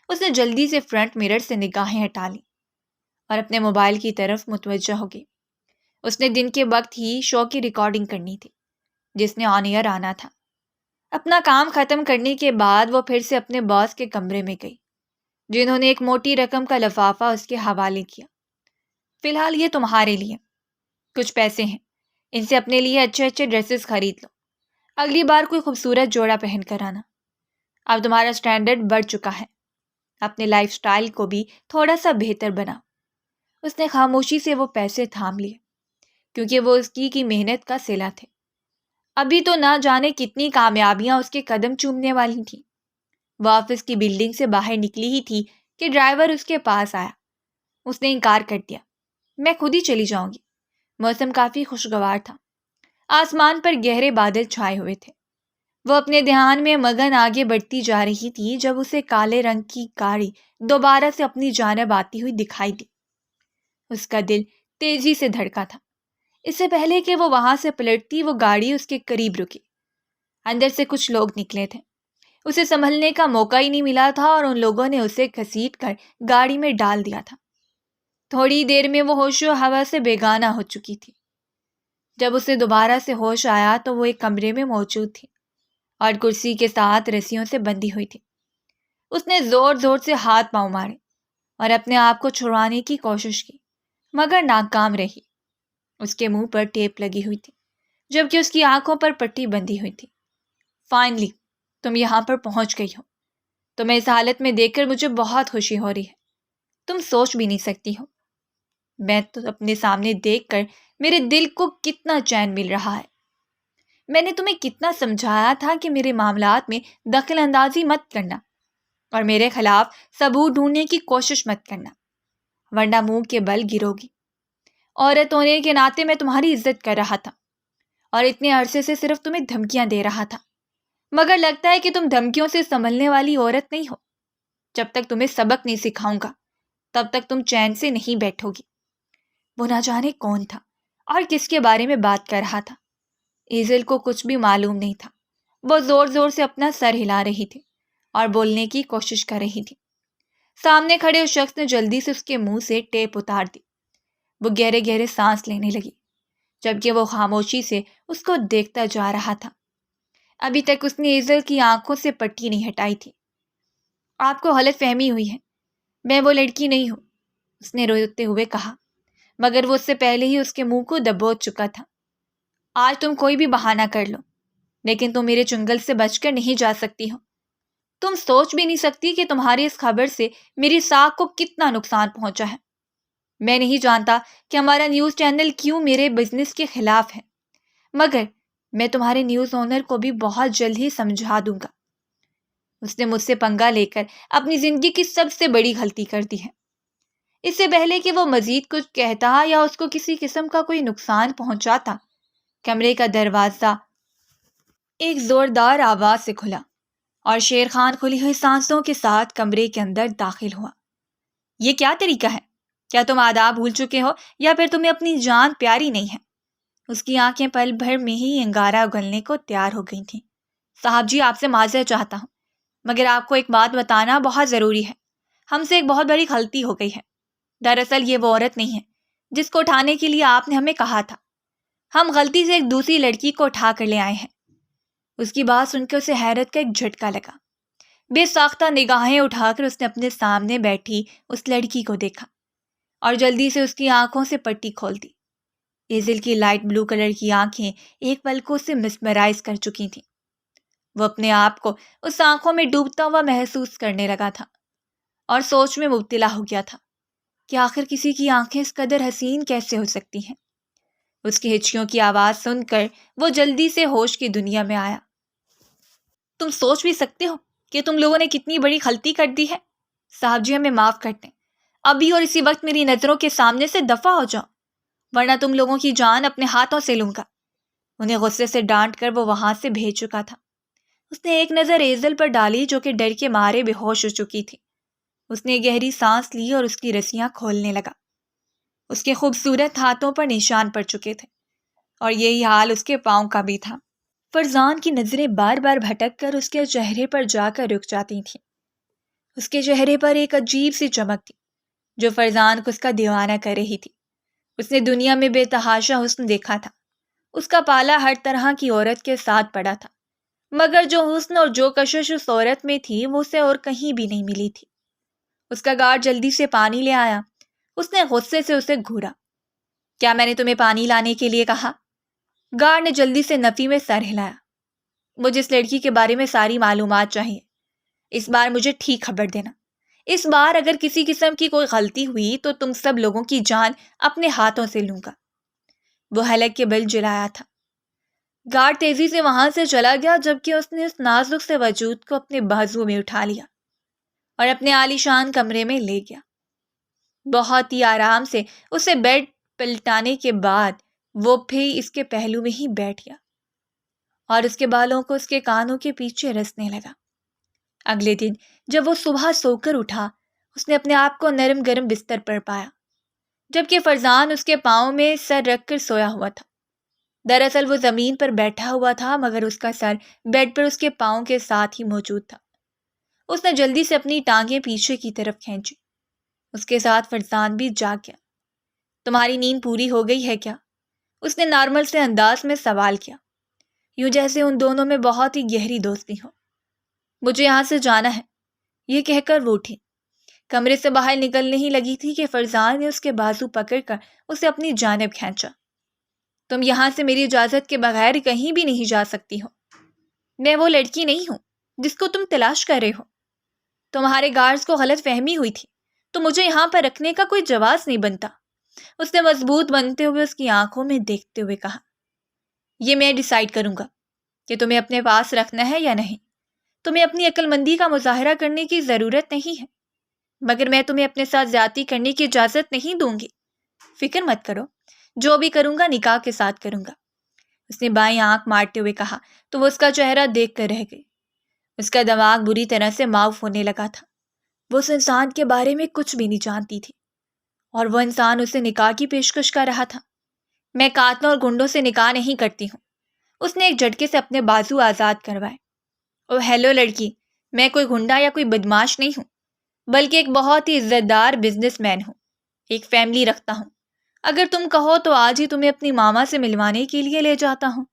اس نے جلدی سے فرنٹ مرر سے نگاہیں ہٹا لیں اور اپنے موبائل کی طرف متوجہ ہو گئی۔ اس نے دن کے وقت ہی شو کی ریکارڈنگ کرنی تھی جس نے آن ایئر آنا تھا۔ اپنا کام ختم کرنے کے بعد وہ پھر سے اپنے باس کے کمرے میں گئی، جنہوں نے ایک موٹی رقم کا لفافہ اس کے حوالے کیا۔ فی الحال یہ تمہارے لیے کچھ پیسے ہیں، ان سے اپنے لیے اچھے اچھے ڈریسز خرید لو، اگلی بار کوئی خوبصورت جوڑا پہن کر آنا۔ اب تمہارا سٹینڈرڈ بڑھ چکا ہے، اپنے لائف سٹائل کو بھی تھوڑا سا بہتر بنا۔ اس نے خاموشی سے وہ پیسے تھام لیے، کیونکہ وہ اس کی محنت کا صلہ تھے۔ ابھی تو نہ جانے کتنی کامیابیاں اس کے قدم چومنے والی تھیں۔ وہ آفس کی بلڈنگ سے باہر نکلی ہی تھی کہ ڈرائیور اس کے پاس آیا۔ اس نے انکار کر دیا، میں خود ہی چلی جاؤں گی۔ موسم کافی خوشگوار تھا، آسمان پر گہرے بادل چھائے ہوئے تھے۔ وہ اپنے دھیان میں مگن آگے بڑھتی جا رہی تھی جب اسے کالے رنگ کی گاڑی دوبارہ سے اپنی جانب آتی ہوئی دکھائی دی۔ اس کا دل تیزی سے دھڑکا تھا۔ اس سے پہلے کہ وہ وہاں سے پلٹتی وہ گاڑی اس کے قریب رکی۔ اندر سے کچھ لوگ نکلے تھے۔ اسے سنبھلنے کا موقع ہی نہیں ملا تھا اور ان لوگوں نے اسے گھسیٹ کر گاڑی میں ڈال دیا تھا۔ تھوڑی دیر میں وہ ہوش و ہوا سے بیگانہ ہو چکی تھی۔ جب اسے دوبارہ سے ہوش آیا تو وہ ایک کمرے میں موجود تھی اور کرسی کے ساتھ رسیوں سے بندھی ہوئی تھی۔ اس نے زور زور سے ہاتھ پاؤں مارے اور اپنے آپ کو چھڑانے کی کوشش کی، مگر ناکام رہی۔ اس کے منہ پر ٹیپ لگی ہوئی تھی، جبکہ اس کی آنکھوں پر پٹی بندھی ہوئی تھی۔ فائنلی تم یہاں پر پہنچ گئی ہو۔ تمہیں اس حالت میں دیکھ کر مجھے بہت خوشی ہو رہی ہے، تم سوچ بھی نہیں سکتی ہو۔ میں تو اپنے سامنے دیکھ کر میرے دل کو کتنا چین مل رہا ہے۔ میں نے تمہیں کتنا سمجھایا تھا کہ میرے معاملات میں دخل اندازی مت کرنا اور میرے خلاف ثبوت ڈھونڈنے کی کوشش مت کرنا، ورنہ منہ کے بل گرو گی۔ عورت ہونے کے ناطے میں تمہاری عزت کر رہا تھا اور اتنے عرصے سے صرف تمہیں دھمکیاں دے رہا تھا، مگر لگتا ہے کہ تم دھمکیوں سے سنبھلنے والی عورت نہیں ہو۔ جب تک تمہیں سبق نہیں سکھاؤں گا تب تک تم چین سے نہیں بیٹھو گی۔ وہ نہ جانے کون تھا اور کس کے بارے میں بات کر رہا تھا۔ ایزل کو کچھ بھی معلوم نہیں تھا۔ وہ زور زور سے اپنا سر ہلا رہی تھی اور بولنے کی کوشش کر رہی تھی۔ سامنے کھڑے اس شخص نے جلدی سے اس کے منہ سے ٹیپ اتار دی۔ وہ گہرے گہرے سانس لینے لگی جبکہ وہ خاموشی سے اس کو دیکھتا جا رہا تھا۔ ابھی تک اس نے ایزل کی آنکھوں سے پٹی نہیں ہٹائی تھی۔ آپ کو غلط فہمی ہوئی ہے، میں وہ لڑکی نہیں ہوں، اس نے روتے ہوئے کہا، مگر وہ اس سے پہلے ہی اس کے منہ کو دبوچ چکا تھا۔ آج تم کوئی بھی بہانہ کر لو لیکن تم میرے چنگل سے بچ کر نہیں جا سکتی ہو۔ تم سوچ بھی نہیں سکتی کہ تمہاری اس خبر سے میری ساکھ کو کتنا نقصان پہنچا ہے۔ میں نہیں جانتا کہ ہمارا نیوز چینل کیوں میرے بزنس کے خلاف ہے، مگر میں تمہارے نیوز اونر کو بھی بہت جلد ہی سمجھا دوں گا۔ اس نے مجھ سے پنگا لے کر اپنی زندگی کی سب سے بڑی غلطی کر دی ہے۔ اس سے پہلے کہ وہ مزید کچھ کہتا یا اس کو کسی قسم کا کوئی نقصان پہنچاتا، کمرے کا دروازہ ایک زوردار آواز سے کھلا اور شیر خان کھلی ہوئی سانسوں کے ساتھ کمرے کے اندر داخل ہوا۔ یہ کیا طریقہ ہے؟ کیا تم آداب بھول چکے ہو یا پھر تمہیں اپنی جان پیاری نہیں ہے؟ اس کی آنکھیں پل بھر میں ہی انگارہ اگلنے کو تیار ہو گئی تھیں۔ صاحب جی، آپ سے معذرت چاہتا ہوں، مگر آپ کو ایک بات بتانا بہت ضروری ہے۔ ہم سے ایک بہت بڑی غلطی ہو گئی ہے۔ دراصل یہ وہ عورت نہیں ہے جس کو اٹھانے کے لیے آپ نے ہمیں کہا تھا۔ ہم غلطی سے ایک دوسری لڑکی کو اٹھا کر لے آئے ہیں۔ اس کی بات سن کے اسے حیرت کا ایک جھٹکا لگا۔ بے ساختہ نگاہیں اٹھا کر اس نے اپنے سامنے بیٹھی اس لڑکی کو دیکھا اور جلدی سے اس کی آنکھوں سے پٹی کھول دی۔ ایزل کی لائٹ بلو کلر کی آنکھیں ایک پلکوں سے مسمرائز کر چکی تھیں۔ وہ اپنے آپ کو اس آنکھوں میں ڈوبتا ہوا محسوس کرنے لگا تھا اور سوچ میں مبتلا ہو گیا تھا کہ آخر کسی کی آنکھیں اس قدر حسین کیسے ہو سکتی ہیں۔ اس کی ہچکیوں کی آواز سن کر وہ جلدی سے ہوش کی دنیا میں آیا۔ تم سوچ بھی سکتے ہو کہ تم لوگوں نے کتنی بڑی غلطی کر دی ہے۔ صاحب جی، ہمیں معاف کر دیں، ابھی اور اسی وقت میری نظروں کے سامنے سے دفع ہو جاؤ، ورنہ تم لوگوں کی جان اپنے ہاتھوں سے لوں گا۔ انہیں غصے سے ڈانٹ کر وہ وہاں سے بھیج چکا تھا۔ اس نے ایک نظر ایزل پر ڈالی جو کہ ڈر کے مارے بے ہوش ہو چکی تھی۔ اس نے گہری سانس لی اور اس کی رسیاں کھولنے لگا۔ اس کے خوبصورت ہاتھوں پر نشان پڑ چکے تھے اور یہی حال اس کے پاؤں کا بھی تھا۔ فرزان کی نظریں بار بار بھٹک کر اس کے چہرے پر جا کر رک جاتی تھیں۔ اس کے چہرے پر ایک عجیب سی چمک تھی جو فرزان کو اس کا دیوانہ کر رہی تھی۔ اس نے دنیا میں بے تحاشا حسن دیکھا تھا۔ اس کا پالا ہر طرح کی عورت کے ساتھ پڑا تھا، مگر جو حسن اور جو کشش اس عورت میں تھی وہ اسے اور کہیں بھی نہیں ملی تھی۔ اس کا گارڈ جلدی سے پانی لے آیا۔ اس نے غصے سے اسے گھورا۔ کیا میں نے تمہیں پانی لانے کے لیے کہا؟ گارڈ نے جلدی سے نفی میں سر ہلایا۔ مجھے اس لڑکی کے بارے میں ساری معلومات چاہیے۔ اس بار مجھے ٹھیک خبر دینا۔ اس بار اگر کسی قسم کی کوئی غلطی ہوئی تو تم سب لوگوں کی جان اپنے ہاتھوں سے لوں گا۔ وہ حلق کے بل جلایا تھا۔ گارڈ تیزی سے وہاں سے چلا گیا جبکہ اس نے اس نازک سے وجود کو اپنے بازو میں اٹھا لیا اور اپنے عالیشان کمرے میں لے گیا۔ بہت ہی آرام سے اسے بیڈ پلٹانے کے بعد وہ بھی اس کے پہلو میں ہی بیٹھ گیا اور اس کے بالوں کو اس کے کانوں کے پیچھے رسنے لگا۔ اگلے دن جب وہ صبح سو کر اٹھا، اس نے اپنے آپ کو نرم گرم بستر پر پایا جبکہ فرزان اس کے پاؤں میں سر رکھ کر سویا ہوا تھا۔ دراصل وہ زمین پر بیٹھا ہوا تھا مگر اس کا سر بیڈ پر اس کے پاؤں کے ساتھ ہی موجود تھا۔ اس نے جلدی سے اپنی ٹانگیں پیچھے کی طرف کھینچی۔ اس کے ساتھ فرزان بھی جاگ گیا۔ تمہاری نیند پوری ہو گئی ہے کیا؟ اس نے نارمل سے انداز میں سوال کیا، یوں جیسے ان دونوں میں بہت ہی گہری دوستی ہو۔ مجھے یہاں سے جانا ہے، یہ کہہ کر وہ اٹھی۔ کمرے سے باہر نکلنے ہی لگی تھی کہ فرزان نے اس کے بازو پکڑ کر اسے اپنی جانب کھینچا۔ تم یہاں سے میری اجازت کے بغیر کہیں بھی نہیں جا سکتی ہو۔ میں وہ لڑکی نہیں ہوں جس کو تم تلاش کر رہے ہو۔ تمہارے گارڈز کو غلط فہمی ہوئی تھی تو مجھے یہاں پر رکھنے کا کوئی جواز نہیں بنتا۔ اس نے مضبوط بنتے ہوئے اس کی آنکھوں میں دیکھتے ہوئے کہا، یہ میں ڈیسائیڈ کروں گا کہ تمہیں اپنے پاس رکھنا ہے یا نہیں. تمہیں اپنی عقل مندی کا مظاہرہ کرنے کی ضرورت نہیں ہے، مگر میں تمہیں اپنے ساتھ زیادتی کرنے کی اجازت نہیں دوں گی. فکر مت کرو، جو بھی کروں گا نکاح کے ساتھ کروں گا. اس نے بائیں آنکھ مارتے ہوئے کہا تو وہ اس کا چہرہ دیکھ کر رہ گئی. اس کا دماغ بری طرح سے معاف ہونے لگا تھا. وہ اس انسان کے بارے میں کچھ بھی نہیں جانتی تھی، اور وہ انسان اسے نکاح کی پیشکش کر رہا تھا. میں قاتلوں اور گنڈوں سے نکاح نہیں کرتی ہوں. اس نے ایک جھٹکے سے اپنے بازو آزاد کروائے. او ہیلو لڑکی، میں کوئی گنڈا یا کوئی بدماش نہیں ہوں، بلکہ ایک بہت ہی عزت دار بزنس مین ہوں. ایک فیملی رکھتا ہوں. اگر تم کہو تو آج ہی تمہیں اپنی ماما سے ملوانے کے لیے لے جاتا ہوں.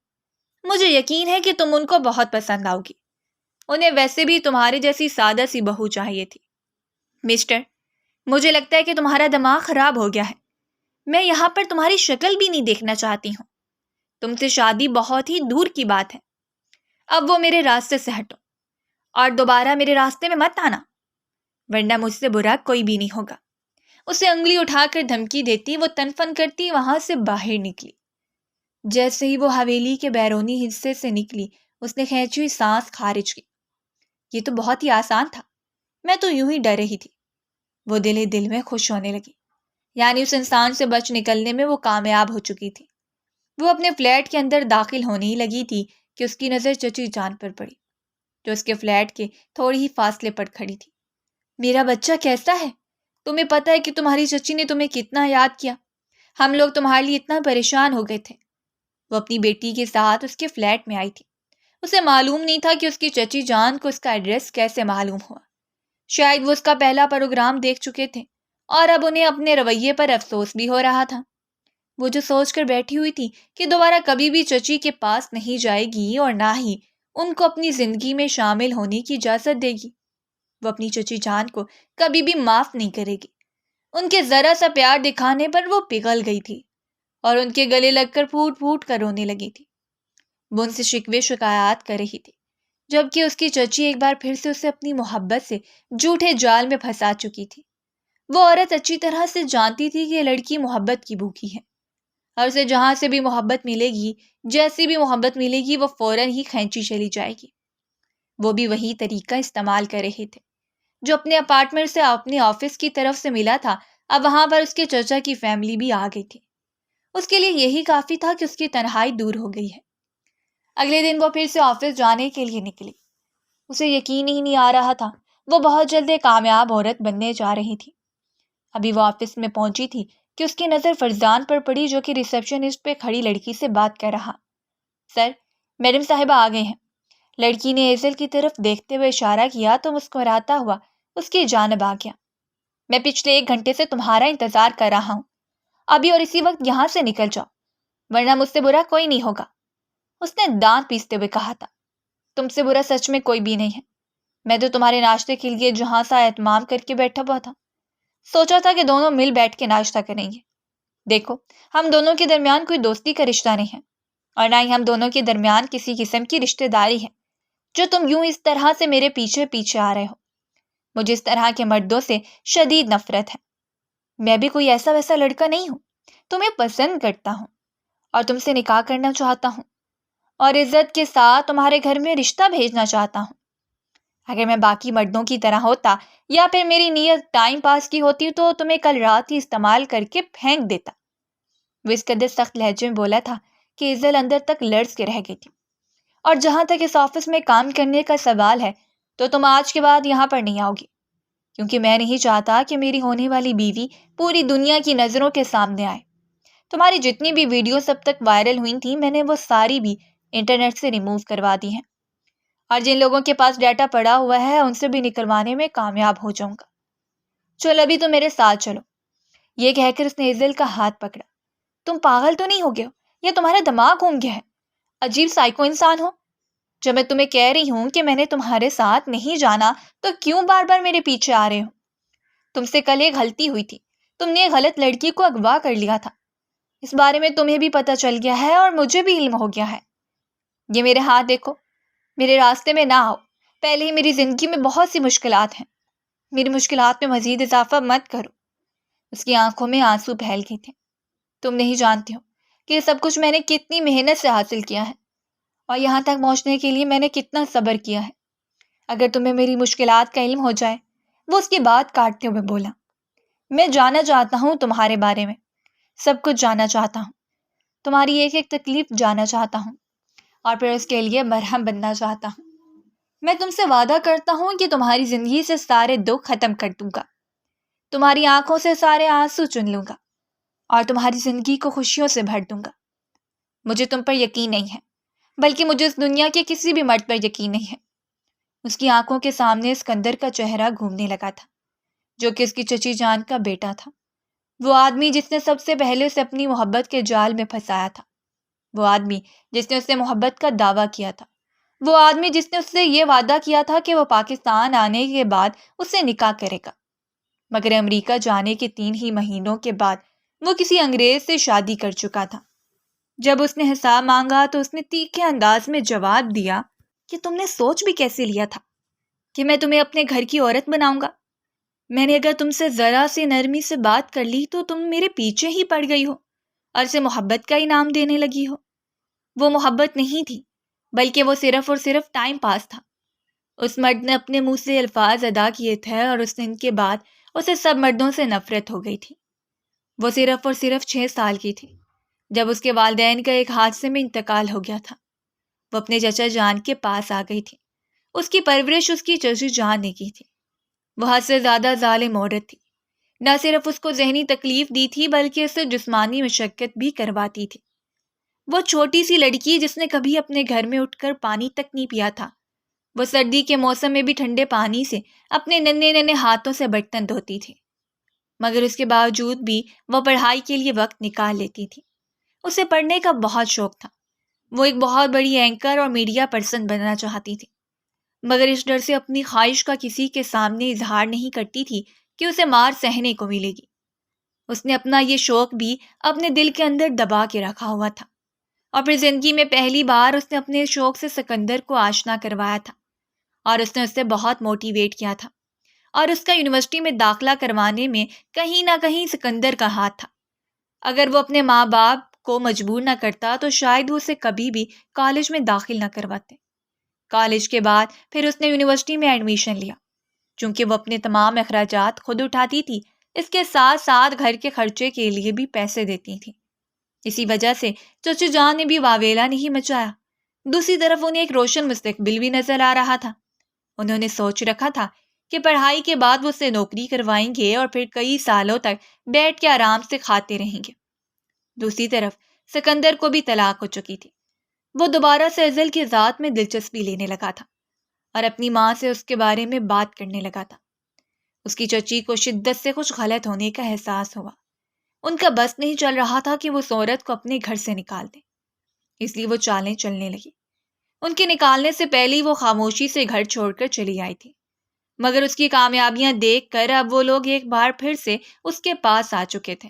مجھے یقین ہے کہ تم ان کو بہت پسند آؤ گی. انہیں ویسے بھی تمہاری جیسی سادہ سی بہو چاہیے تھی. مسٹر، مجھے لگتا ہے کہ تمہارا دماغ خراب ہو گیا ہے. میں یہاں پر تمہاری شکل بھی نہیں دیکھنا چاہتی ہوں. تم سے شادی بہت ہی دور کی بات ہے. اب وہ میرے راستے سے ہٹو اور دوبارہ میرے راستے میں مت آنا، ورنہ مجھ سے برا کوئی بھی نہیں ہوگا. اسے انگلی اٹھا کر دھمکی دیتی وہ تن فن کرتی وہاں سے باہر نکلی. جیسے ہی وہ حویلی کے بیرونی حصے سے نکلی اس نے کھینچی ہوئی سانس خارج کی. یہ تو بہت ہی آسان تھا، میں تو یوں ہی ڈر رہی تھی. وہ دل ہی دل میں خوش ہونے لگی. یعنی اس انسان سے بچ نکلنے میں وہ کامیاب ہو چکی تھی. وہ اپنے فلیٹ کے اندر داخل ہونے ہی لگی تھی کہ اس کی نظر چچی جان پر پڑی، جو اس کے فلیٹ کے تھوڑی ہی فاصلے پر کھڑی تھی. میرا بچہ کیسا ہے؟ تمہیں پتہ ہے کہ تمہاری چچی نے تمہیں کتنا یاد کیا؟ ہم لوگ تمہارے لیے اتنا پریشان ہو گئے تھے. وہ اپنی بیٹی کے ساتھ اس کے فلیٹ میں آئی تھی. اسے معلوم نہیں تھا کہ اس کی چچی جان کو اس کا ایڈریس کیسے معلوم ہوا. شاید وہ اس کا پہلا پروگرام دیکھ چکے تھے اور اب انہیں اپنے رویے پر افسوس بھی ہو رہا تھا. وہ جو سوچ کر بیٹھی ہوئی تھی کہ دوبارہ کبھی بھی چچی کے پاس نہیں جائے گی اور نہ ہی ان کو اپنی زندگی میں شامل ہونے کی اجازت دے گی. وہ اپنی چچی جان کو کبھی بھی معاف نہیں کرے گی. ان کے ذرا سا پیار دکھانے پر وہ پگھل گئی تھی اور ان کے گلے لگ کر پھوٹ پھوٹ کر رونے لگی تھی. وہ ان سے شکوے شکایات کر رہی تھی، جبکہ اس کی چچی ایک بار پھر سے اسے اپنی محبت سے جھوٹے جال میں پھنسا چکی تھی. وہ عورت اچھی طرح سے جانتی تھی کہ یہ لڑکی محبت کی بھوکی ہے اور اسے جہاں سے بھی محبت ملے گی، جیسی بھی محبت ملے گی، وہ فوراً ہی کھینچی چلی جائے گی. وہ بھی وہی طریقہ استعمال کر رہے تھے جو اپنے اپارٹمنٹ سے اپنے آفس کی طرف سے ملا تھا. اب وہاں پر اس کے چچا کی فیملی بھی آ گئی تھی. اس کے لیے یہی کافی تھا کہ اس کی تنہائی دور ہو گئی ہے. اگلے دن وہ پھر سے آفس جانے کے لیے نکلی. اسے یقین ہی نہیں آ رہا تھا وہ بہت جلد ایک کامیاب عورت بننے جا رہی تھی. ابھی وہ آفس میں پہنچی تھی کہ اس کی نظر فرزان پر پڑی، جو کہ ریسیپشنسٹ پہ کھڑی لڑکی سے بات کر رہا. سر، میڈم صاحبہ آ گئے ہیں. لڑکی نے ایزل کی طرف دیکھتے ہوئے اشارہ کیا تو مسکراتا ہوا اس کی جانب آ گیا. میں پچھلے 1 گھنٹے سے تمہارا انتظار کر رہا ہوں. ابھی اور اسی وقت یہاں سے نکل جاؤ، ورنہ مجھ سے برا کوئی نہیں ہوگا. اس نے دانت پیستے ہوئے کہا تھا. تم سے برا سچ میں کوئی بھی نہیں ہے. میں تو تمہارے ناشتے کے لیے جہاں سا اہتمام کر کے بیٹھا ہوا تھا. سوچا تھا کہ دونوں مل بیٹھ کے ناشتہ کریں گے. دیکھو، ہم دونوں کے درمیان کوئی دوستی کا رشتہ نہیں ہے اور نہ ہی ہم دونوں کے درمیان کسی قسم کی رشتہ داری ہے جو تم یوں اس طرح سے میرے پیچھے پیچھے آ رہے ہو. مجھے اس طرح کے مردوں سے شدید نفرت ہے. میں بھی کوئی ایسا ویسا لڑکا نہیں ہوں. تمہیں پسند کرتا ہوں اور تم سے نکاح کرنا چاہتا ہوں اور عزت کے ساتھ تمہارے گھر میں رشتہ بھیجنا چاہتا ہوں. اگر میں باقی مردوں کی طرح ہوتا یا پھر میری نیت ٹائم پاس کی ہوتی تو تمہیں کل رات ہی استعمال کر کے پھینک دیتا. وہ اس قدر سخت لہجے میں بولا تھا کہ عزل اندر تک لرز کے رہ گئی تھی. اور جہاں تک اس آفس میں کام کرنے کا سوال ہے تو تم آج کے بعد یہاں پر نہیں آؤ گی، کیونکہ میں نہیں چاہتا کہ میری ہونے والی بیوی پوری دنیا کی نظروں کے سامنے آئے. تمہاری جتنی بھی ویڈیوز اب تک وائرل ہوئی تھیں میں نے وہ ساری بھی انٹرنیٹ سے ریموو کروا دی ہیں، اور جن لوگوں کے پاس ڈیٹا پڑا ہوا ہے ان سے بھی نکلوانے میں کامیاب ہو جاؤں گا. چلو ابھی تو میرے ساتھ چلو. یہ کہہ کر اس نے ایزل کا ہاتھ پکڑا. تم پاگل تو نہیں ہو گئے ہو یا تمہارا دماغ گھوم گیا ہے؟ عجیب سائیکو انسان ہو. جب میں تمہیں کہہ رہی ہوں کہ میں نے تمہارے ساتھ نہیں جانا تو کیوں بار بار میرے پیچھے آ رہے ہو؟ تم سے کل ایک غلطی ہوئی تھی. تم نے ایک غلط لڑکی کو اغوا کر لیا تھا. اس بارے میں تمہیں بھی پتہ چل گیا ہے اور مجھے بھی علم ہو گیا ہے. یہ میرے ہاتھ دیکھو. میرے راستے میں نہ آؤ. پہلے ہی میری زندگی میں بہت سی مشکلات ہیں. میری مشکلات میں مزید اضافہ مت کرو. اس کی آنکھوں میں آنسو پھیل گئے تھے۔ تم نہیں جانتے ہو کہ یہ سب کچھ میں نے کتنی محنت سے حاصل کیا ہے اور یہاں تک پہنچنے کے لیے میں نے کتنا صبر کیا ہے۔ اگر تمہیں میری مشکلات کا علم ہو جائے۔ وہ اس کی بات کاٹتے ہوئے بولا، میں جاننا چاہتا ہوں تمہارے بارے میں، سب کچھ جاننا چاہتا ہوں، تمہاری ایک ایک تکلیف جاننا چاہتا ہوں اور پھر اس کے لیے مرہم بننا چاہتا ہوں۔ میں تم سے وعدہ کرتا ہوں کہ تمہاری زندگی سے سارے دکھ ختم کر دوں گا، تمہاری آنکھوں سے سارے آنسو چن لوں گا اور تمہاری زندگی کو خوشیوں سے بھر دوں گا۔ مجھے تم پر یقین نہیں ہے، بلکہ مجھے اس دنیا کے کسی بھی مرد پر یقین نہیں ہے۔ اس کی آنکھوں کے سامنے اسکندر کا چہرہ گھومنے لگا تھا، جو کہ اس کی چچی جان کا بیٹا تھا، وہ آدمی جس نے سب سے پہلے اسے اپنی محبت کے جال میں پھنسایا تھا، وہ آدمی جس نے اس سے محبت کا دعویٰ کیا تھا، وہ آدمی جس نے اس سے یہ وعدہ کیا تھا کہ وہ پاکستان آنے کے بعد اس سے نکاح کرے گا، مگر امریکہ جانے کے 3 ہی مہینوں کے بعد وہ کسی انگریز سے شادی کر چکا تھا۔ جب اس نے حساب مانگا تو اس نے تیکھے انداز میں جواب دیا کہ تم نے سوچ بھی کیسے لیا تھا کہ میں تمہیں اپنے گھر کی عورت بناؤں گا؟ میں نے اگر تم سے ذرا سی نرمی سے بات کر لی تو تم میرے پیچھے ہی پڑ گئی ہو اور اسے محبت کا انعام دینے لگی ہو۔ وہ محبت نہیں تھی، بلکہ وہ صرف اور صرف ٹائم پاس تھا۔ اس مرد نے اپنے منہ سے الفاظ ادا کیے تھے اور اس دن کے بعد اسے سب مردوں سے نفرت ہو گئی تھی۔ وہ صرف اور صرف 6 سال کی تھی جب اس کے والدین کا ایک حادثے میں انتقال ہو گیا تھا۔ وہ اپنے چچا جان کے پاس آ گئی تھی۔ اس کی پرورش اس کی چچی جان نے کی تھی۔ وہ حد سے زیادہ ظالم عورت تھی، نہ صرف اس کو ذہنی تکلیف دی تھی بلکہ اسے جسمانی مشقت بھی کرواتی تھی۔ وہ چھوٹی سی لڑکی جس نے کبھی اپنے گھر میں اٹھ کر پانی تک نہیں پیا تھا، وہ سردی کے موسم میں بھی ٹھنڈے پانی سے اپنے ننھے ننھے ہاتھوں سے برتن دھوتی تھی، مگر اس کے باوجود بھی وہ پڑھائی کے لیے وقت نکال لیتی تھی۔ اسے پڑھنے کا بہت شوق تھا۔ وہ ایک بہت بڑی اینکر اور میڈیا پرسن بننا چاہتی تھی، مگر اس ڈر سے اپنی خواہش کا کسی کے سامنے اظہار نہیں کرتی تھی کہ اسے مار سہنے کو ملے گی۔ اس نے اپنا یہ شوق بھی اپنے دل کے اندر دبا کے رکھا ہوا تھا، اور پھر زندگی میں پہلی بار اس نے اپنے شوق سے سکندر کو آشنا کروایا تھا، اور اس نے اسے بہت موٹیویٹ کیا تھا، اور اس کا یونیورسٹی میں داخلہ کروانے میں کہیں نہ کہیں سکندر کا ہاتھ تھا۔ اگر وہ اپنے ماں باپ کو مجبور نہ کرتا تو شاید وہ اسے کبھی بھی کالج میں داخل نہ کرواتے۔ کالج کے بعد پھر اس نے یونیورسٹی میں ایڈمیشن لیا۔ چونکہ وہ اپنے تمام اخراجات خود اٹھاتی تھی، اس کے ساتھ ساتھ گھر کے خرچے کے لیے بھی پیسے دیتی تھی۔ اسی وجہ سے چچو جان نے بھی واویلا نہیں مچایا۔ دوسری طرف انہیں ایک روشن مستقبل بھی نظر آ رہا تھا۔ انہوں نے سوچ رکھا تھا کہ پڑھائی کے بعد وہ اسے نوکری کروائیں گے اور پھر کئی سالوں تک بیٹھ کے آرام سے کھاتے رہیں گے۔ دوسری طرف سکندر کو بھی طلاق ہو چکی تھی۔ وہ دوبارہ سے ازل کی ذات میں دلچسپی لینے لگا تھا اور اپنی ماں سے اس کے بارے میں بات کرنے لگا تھا۔ اس کی چچی کو شدت سے کچھ غلط ہونے کا احساس ہوا۔ ان کا بس نہیں چل رہا تھا کہ وہ اس عورت کو اپنے گھر سے نکال دیں، اس لیے وہ چالیں چلنے لگی۔ ان کے نکالنے سے پہلے وہ خاموشی سے گھر چھوڑ کر چلی آئی تھی، مگر اس کی کامیابیاں دیکھ کر اب وہ لوگ ایک بار پھر سے اس کے پاس آ چکے تھے۔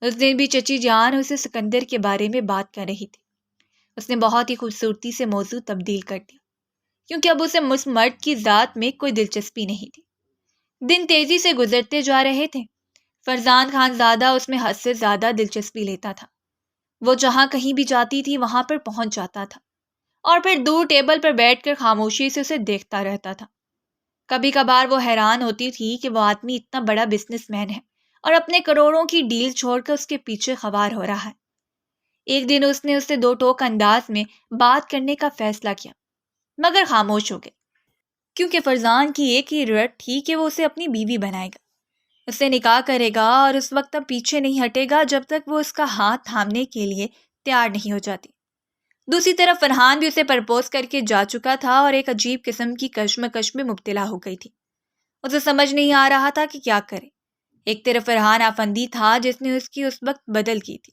اس دن بھی چچی جان اسے سکندر کے بارے میں بات کر رہی تھی۔ اس نے بہت ہی خوبصورتی سے موضوع تبدیل کر دیا، کیونکہ اب اسے اس مرد کی ذات میں کوئی دلچسپی نہیں تھی۔ دن تیزی سے گزرتے جا رہے تھے۔ فرزان خان زادہ اس میں حد سے زیادہ دلچسپی لیتا تھا۔ وہ جہاں کہیں بھی جاتی تھی وہاں پر پہنچ جاتا تھا اور پھر دور ٹیبل پر بیٹھ کر خاموشی سے اسے دیکھتا رہتا تھا۔ کبھی کبھار وہ حیران ہوتی تھی کہ وہ آدمی اتنا بڑا بزنس مین ہے اور اپنے کروڑوں کی ڈیل چھوڑ کر اس کے پیچھے خوار ہو رہا ہے۔ ایک دن اس نے اسے 2 ٹوک انداز میں بات کرنے کا فیصلہ کیا، مگر خاموش ہو گئے، کیونکہ فرزان کی ایک ہی رٹ تھی کہ وہ اسے اپنی بیوی بنائے گا، اس سے نکاح کرے گا اور اس وقت تک پیچھے نہیں ہٹے گا جب تک وہ اس کا ہاتھ تھامنے کے لیے تیار نہیں ہو جاتی۔ دوسری طرف فرحان بھی اسے پرپوز کر کے جا چکا تھا اور ایک عجیب قسم کی کشمکش میں مبتلا ہو گئی تھی۔ اسے سمجھ نہیں آ رہا تھا کہ کیا کرے۔ ایک طرف فرحان آفندی تھا جس نے اس کی اس وقت بدل کی تھی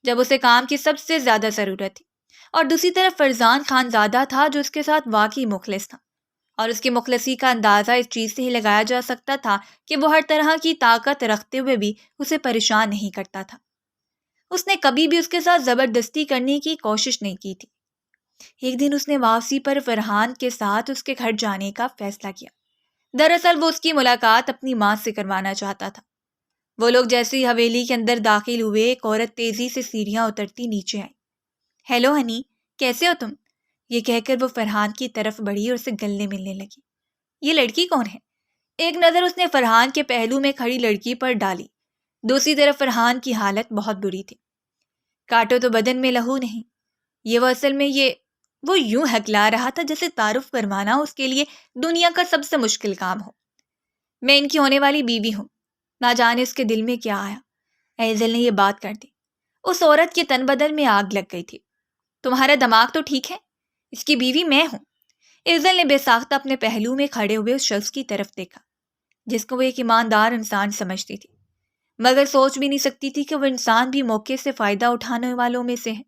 جب اسے کام کی سب سے زیادہ ضرورت تھی، اور دوسری طرف فرزان خان زادہ تھا جو اس کے ساتھ واقعی مخلص تھا، اور اس کی مخلصی کا اندازہ اس چیز سے ہی لگایا جا سکتا تھا کہ وہ ہر طرح کی طاقت رکھتے ہوئے بھی اسے پریشان نہیں کرتا تھا۔ اس نے کبھی بھی اس کے ساتھ زبردستی کرنے کی کوشش نہیں کی تھی۔ ایک دن اس نے واپسی پر فرحان کے ساتھ اس کے گھر جانے کا فیصلہ کیا۔ دراصل وہ اس کی ملاقات اپنی ماں سے کروانا چاہتا تھا۔ وہ لوگ جیسے ہی حویلی کے اندر داخل ہوئے، ایک عورت تیزی سے سیڑھیاں اترتی نیچے آئی۔ ہیلو ہنی، کیسے ہو تم؟ یہ کہہ کر وہ فرحان کی طرف بڑھی اور اسے گلے ملنے لگی۔ یہ لڑکی کون ہے؟ ایک نظر اس نے فرحان کے پہلو میں کھڑی لڑکی پر ڈالی۔ دوسری طرف فرحان کی حالت بہت بری تھی۔ کاٹو تو بدن میں لہو نہیں، یہ وہ اصل میں وہ یوں ہکلا رہا تھا جیسے تعارف کروانا اس کے لیے دنیا کا سب سے مشکل کام ہو۔ میں ان کی ہونے والی بیوی ہوں۔ نہ جانے اس کے دل میں کیا آیا، ایزل نے یہ بات کر دی۔ اس عورت کے تن بدن میں آگ لگ گئی تھی۔ تمہارا دماغ تو ٹھیک ہے؟ اس کی بیوی میں ہوں۔ ایزل نے بے ساختہ اپنے پہلو میں کھڑے ہوئے اس شخص کی طرف دیکھا جس کو وہ ایک ایماندار انسان سمجھتی تھی، مگر سوچ بھی نہیں سکتی تھی کہ وہ انسان بھی موقع سے فائدہ اٹھانے والوں میں سے ہے۔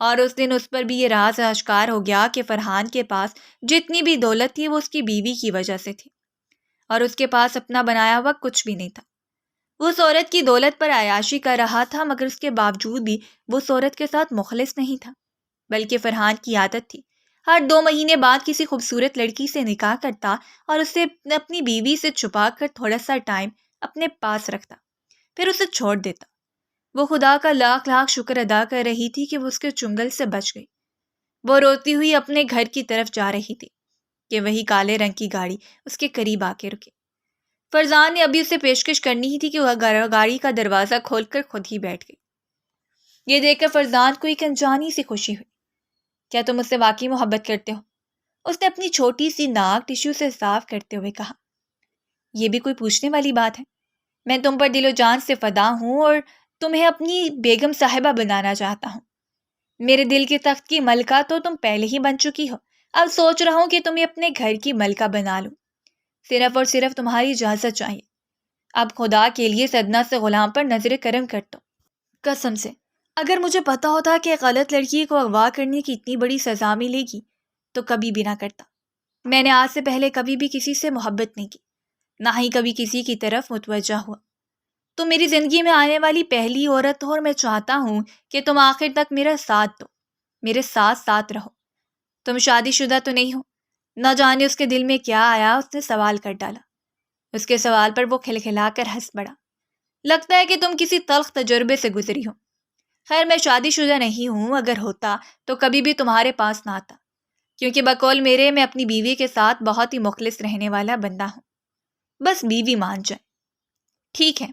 اور اس دن اس پر بھی یہ راز آشکار ہو گیا کہ فرحان کے پاس جتنی بھی دولت تھی وہ اس کی بیوی کی وجہ سے تھی، اور اس کے پاس اپنا بنایا ہوا کچھ بھی نہیں تھا۔ وہ اس عورت کی دولت پر عیاشی کر رہا تھا، مگر اس کے باوجود بھی وہ اس عورت کے ساتھ مخلص نہیں تھا، بلکہ فرحان کی عادت تھی ہر 2 مہینے بعد کسی خوبصورت لڑکی سے نکاح کرتا اور اسے اپنی بیوی سے چھپا کر تھوڑا سا ٹائم اپنے پاس رکھتا، پھر اسے چھوڑ دیتا۔ وہ خدا کا لاکھ لاکھ شکر ادا کر رہی تھی کہ وہ اس کے چنگل سے بچ گئی۔ وہ روتی ہوئی اپنے گھر کی طرف جا رہی تھی کہ وہی کالے رنگ کی گاڑی اس کے قریب آ کے رکی۔ فرزان نے ابھی اسے پیشکش کرنی ہی تھی کہ وہ گاڑی کا دروازہ کھول کر خود ہی بیٹھ گئی۔ یہ دیکھ کر فرزان کو ایک انجانی سی خوشی ہوئی۔ کیا تم اس سے واقعی محبت کرتے ہو؟ اس نے اپنی چھوٹی سی ناک ٹشو سے صاف کرتے ہوئے کہا۔ یہ بھی کوئی پوچھنے والی بات ہے؟ میں تم پر دل و جان سے فدا ہوں اور تمہیں اپنی بیگم صاحبہ بنانا چاہتا ہوں۔ میرے دل کے تخت کی ملکہ تو تم پہلے ہی بن چکی ہو، اب سوچ رہا ہوں کہ تمہیں اپنے گھر کی ملکہ بنا لوں، صرف اور صرف تمہاری اجازت چاہیے۔ اب خدا کے لیے سدنا سے غلام پر نظر کرم کر دو۔ قسم سے اگر مجھے پتا ہوتا کہ غلط لڑکی کو اغوا کرنے کی اتنی بڑی سزا ملے گی تو کبھی بھی نہ کرتا۔ میں نے آج سے پہلے کبھی بھی کسی سے محبت نہیں کی، نہ ہی کبھی کسی کی طرف متوجہ ہوا۔ تم میری زندگی میں آنے والی پہلی عورت ہو اور میں چاہتا ہوں کہ تم آخر تک میرا ساتھ دو، میرے ساتھ رہو۔ تم شادی شدہ تو نہیں ہو؟ نہ جانے اس کے دل میں کیا آیا، اس نے سوال کر ڈالا۔ اس کے سوال پر وہ کھلکھلا کر ہنس پڑا۔ لگتا ہے کہ تم کسی تلخ تجربے سے گزری ہو۔ خیر میں شادی شدہ نہیں ہوں، اگر ہوتا تو کبھی بھی تمہارے پاس نہ آتا، کیونکہ بقول میرے میں اپنی بیوی کے ساتھ بہت ہی مخلص رہنے والا بندہ ہوں۔ بس بیوی مان جائے۔ ٹھیک ہے،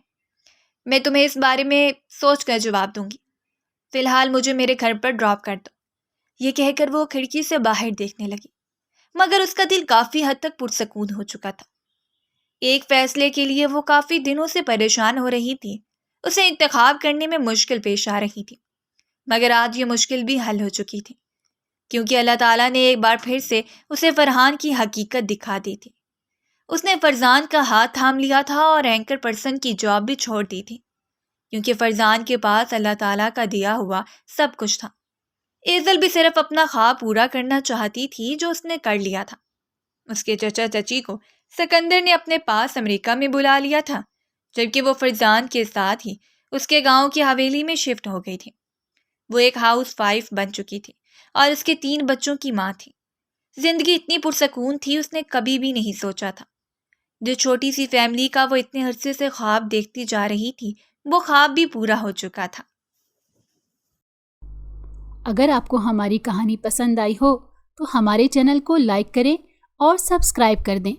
میں تمہیں اس بارے میں سوچ کر جواب دوں گی، فی الحال مجھے میرے گھر پر ڈراپ کر دو۔ یہ کہہ کر وہ کھڑکی سے باہر دیکھنے لگی، مگر اس کا دل کافی حد تک پرسکون ہو چکا تھا۔ ایک فیصلے کے لیے وہ کافی دنوں سے پریشان ہو رہی تھی، اسے انتخاب کرنے میں مشکل پیش آ رہی تھی، مگر آج یہ مشکل بھی حل ہو چکی تھی، کیونکہ اللہ تعالیٰ نے ایک بار پھر سے اسے فرحان کی حقیقت دکھا دی تھی۔ اس نے فرزان کا ہاتھ تھام لیا تھا اور اینکر پرسن کی جاب بھی چھوڑ دی تھی، کیونکہ فرزان کے پاس اللہ تعالیٰ کا دیا ہوا سب کچھ تھا۔ ایزل بھی صرف اپنا خواب پورا کرنا چاہتی تھی جو اس نے کر لیا تھا۔ اس کے چچا چچی کو سکندر نے اپنے پاس امریکہ میں بلا لیا تھا، جبکہ وہ فرزان کے ساتھ ہی اس کے گاؤں کی حویلی میں شفٹ ہو گئی تھی۔ وہ ایک ہاؤس وائف بن چکی تھی اور اس کے 3 بچوں کی ماں تھی۔ زندگی اتنی پرسکون تھی اس نے کبھی بھی نہیں سوچا تھا۔ جو چھوٹی سی فیملی کا وہ اتنے عرصے سے خواب دیکھتی جا رہی تھی، وہ خواب بھی پورا ہو چکا تھا۔ اگر آپ کو ہماری کہانی پسند آئی ہو تو ہمارے چینل کو لائک کریں اور سبسکرائب کر دیں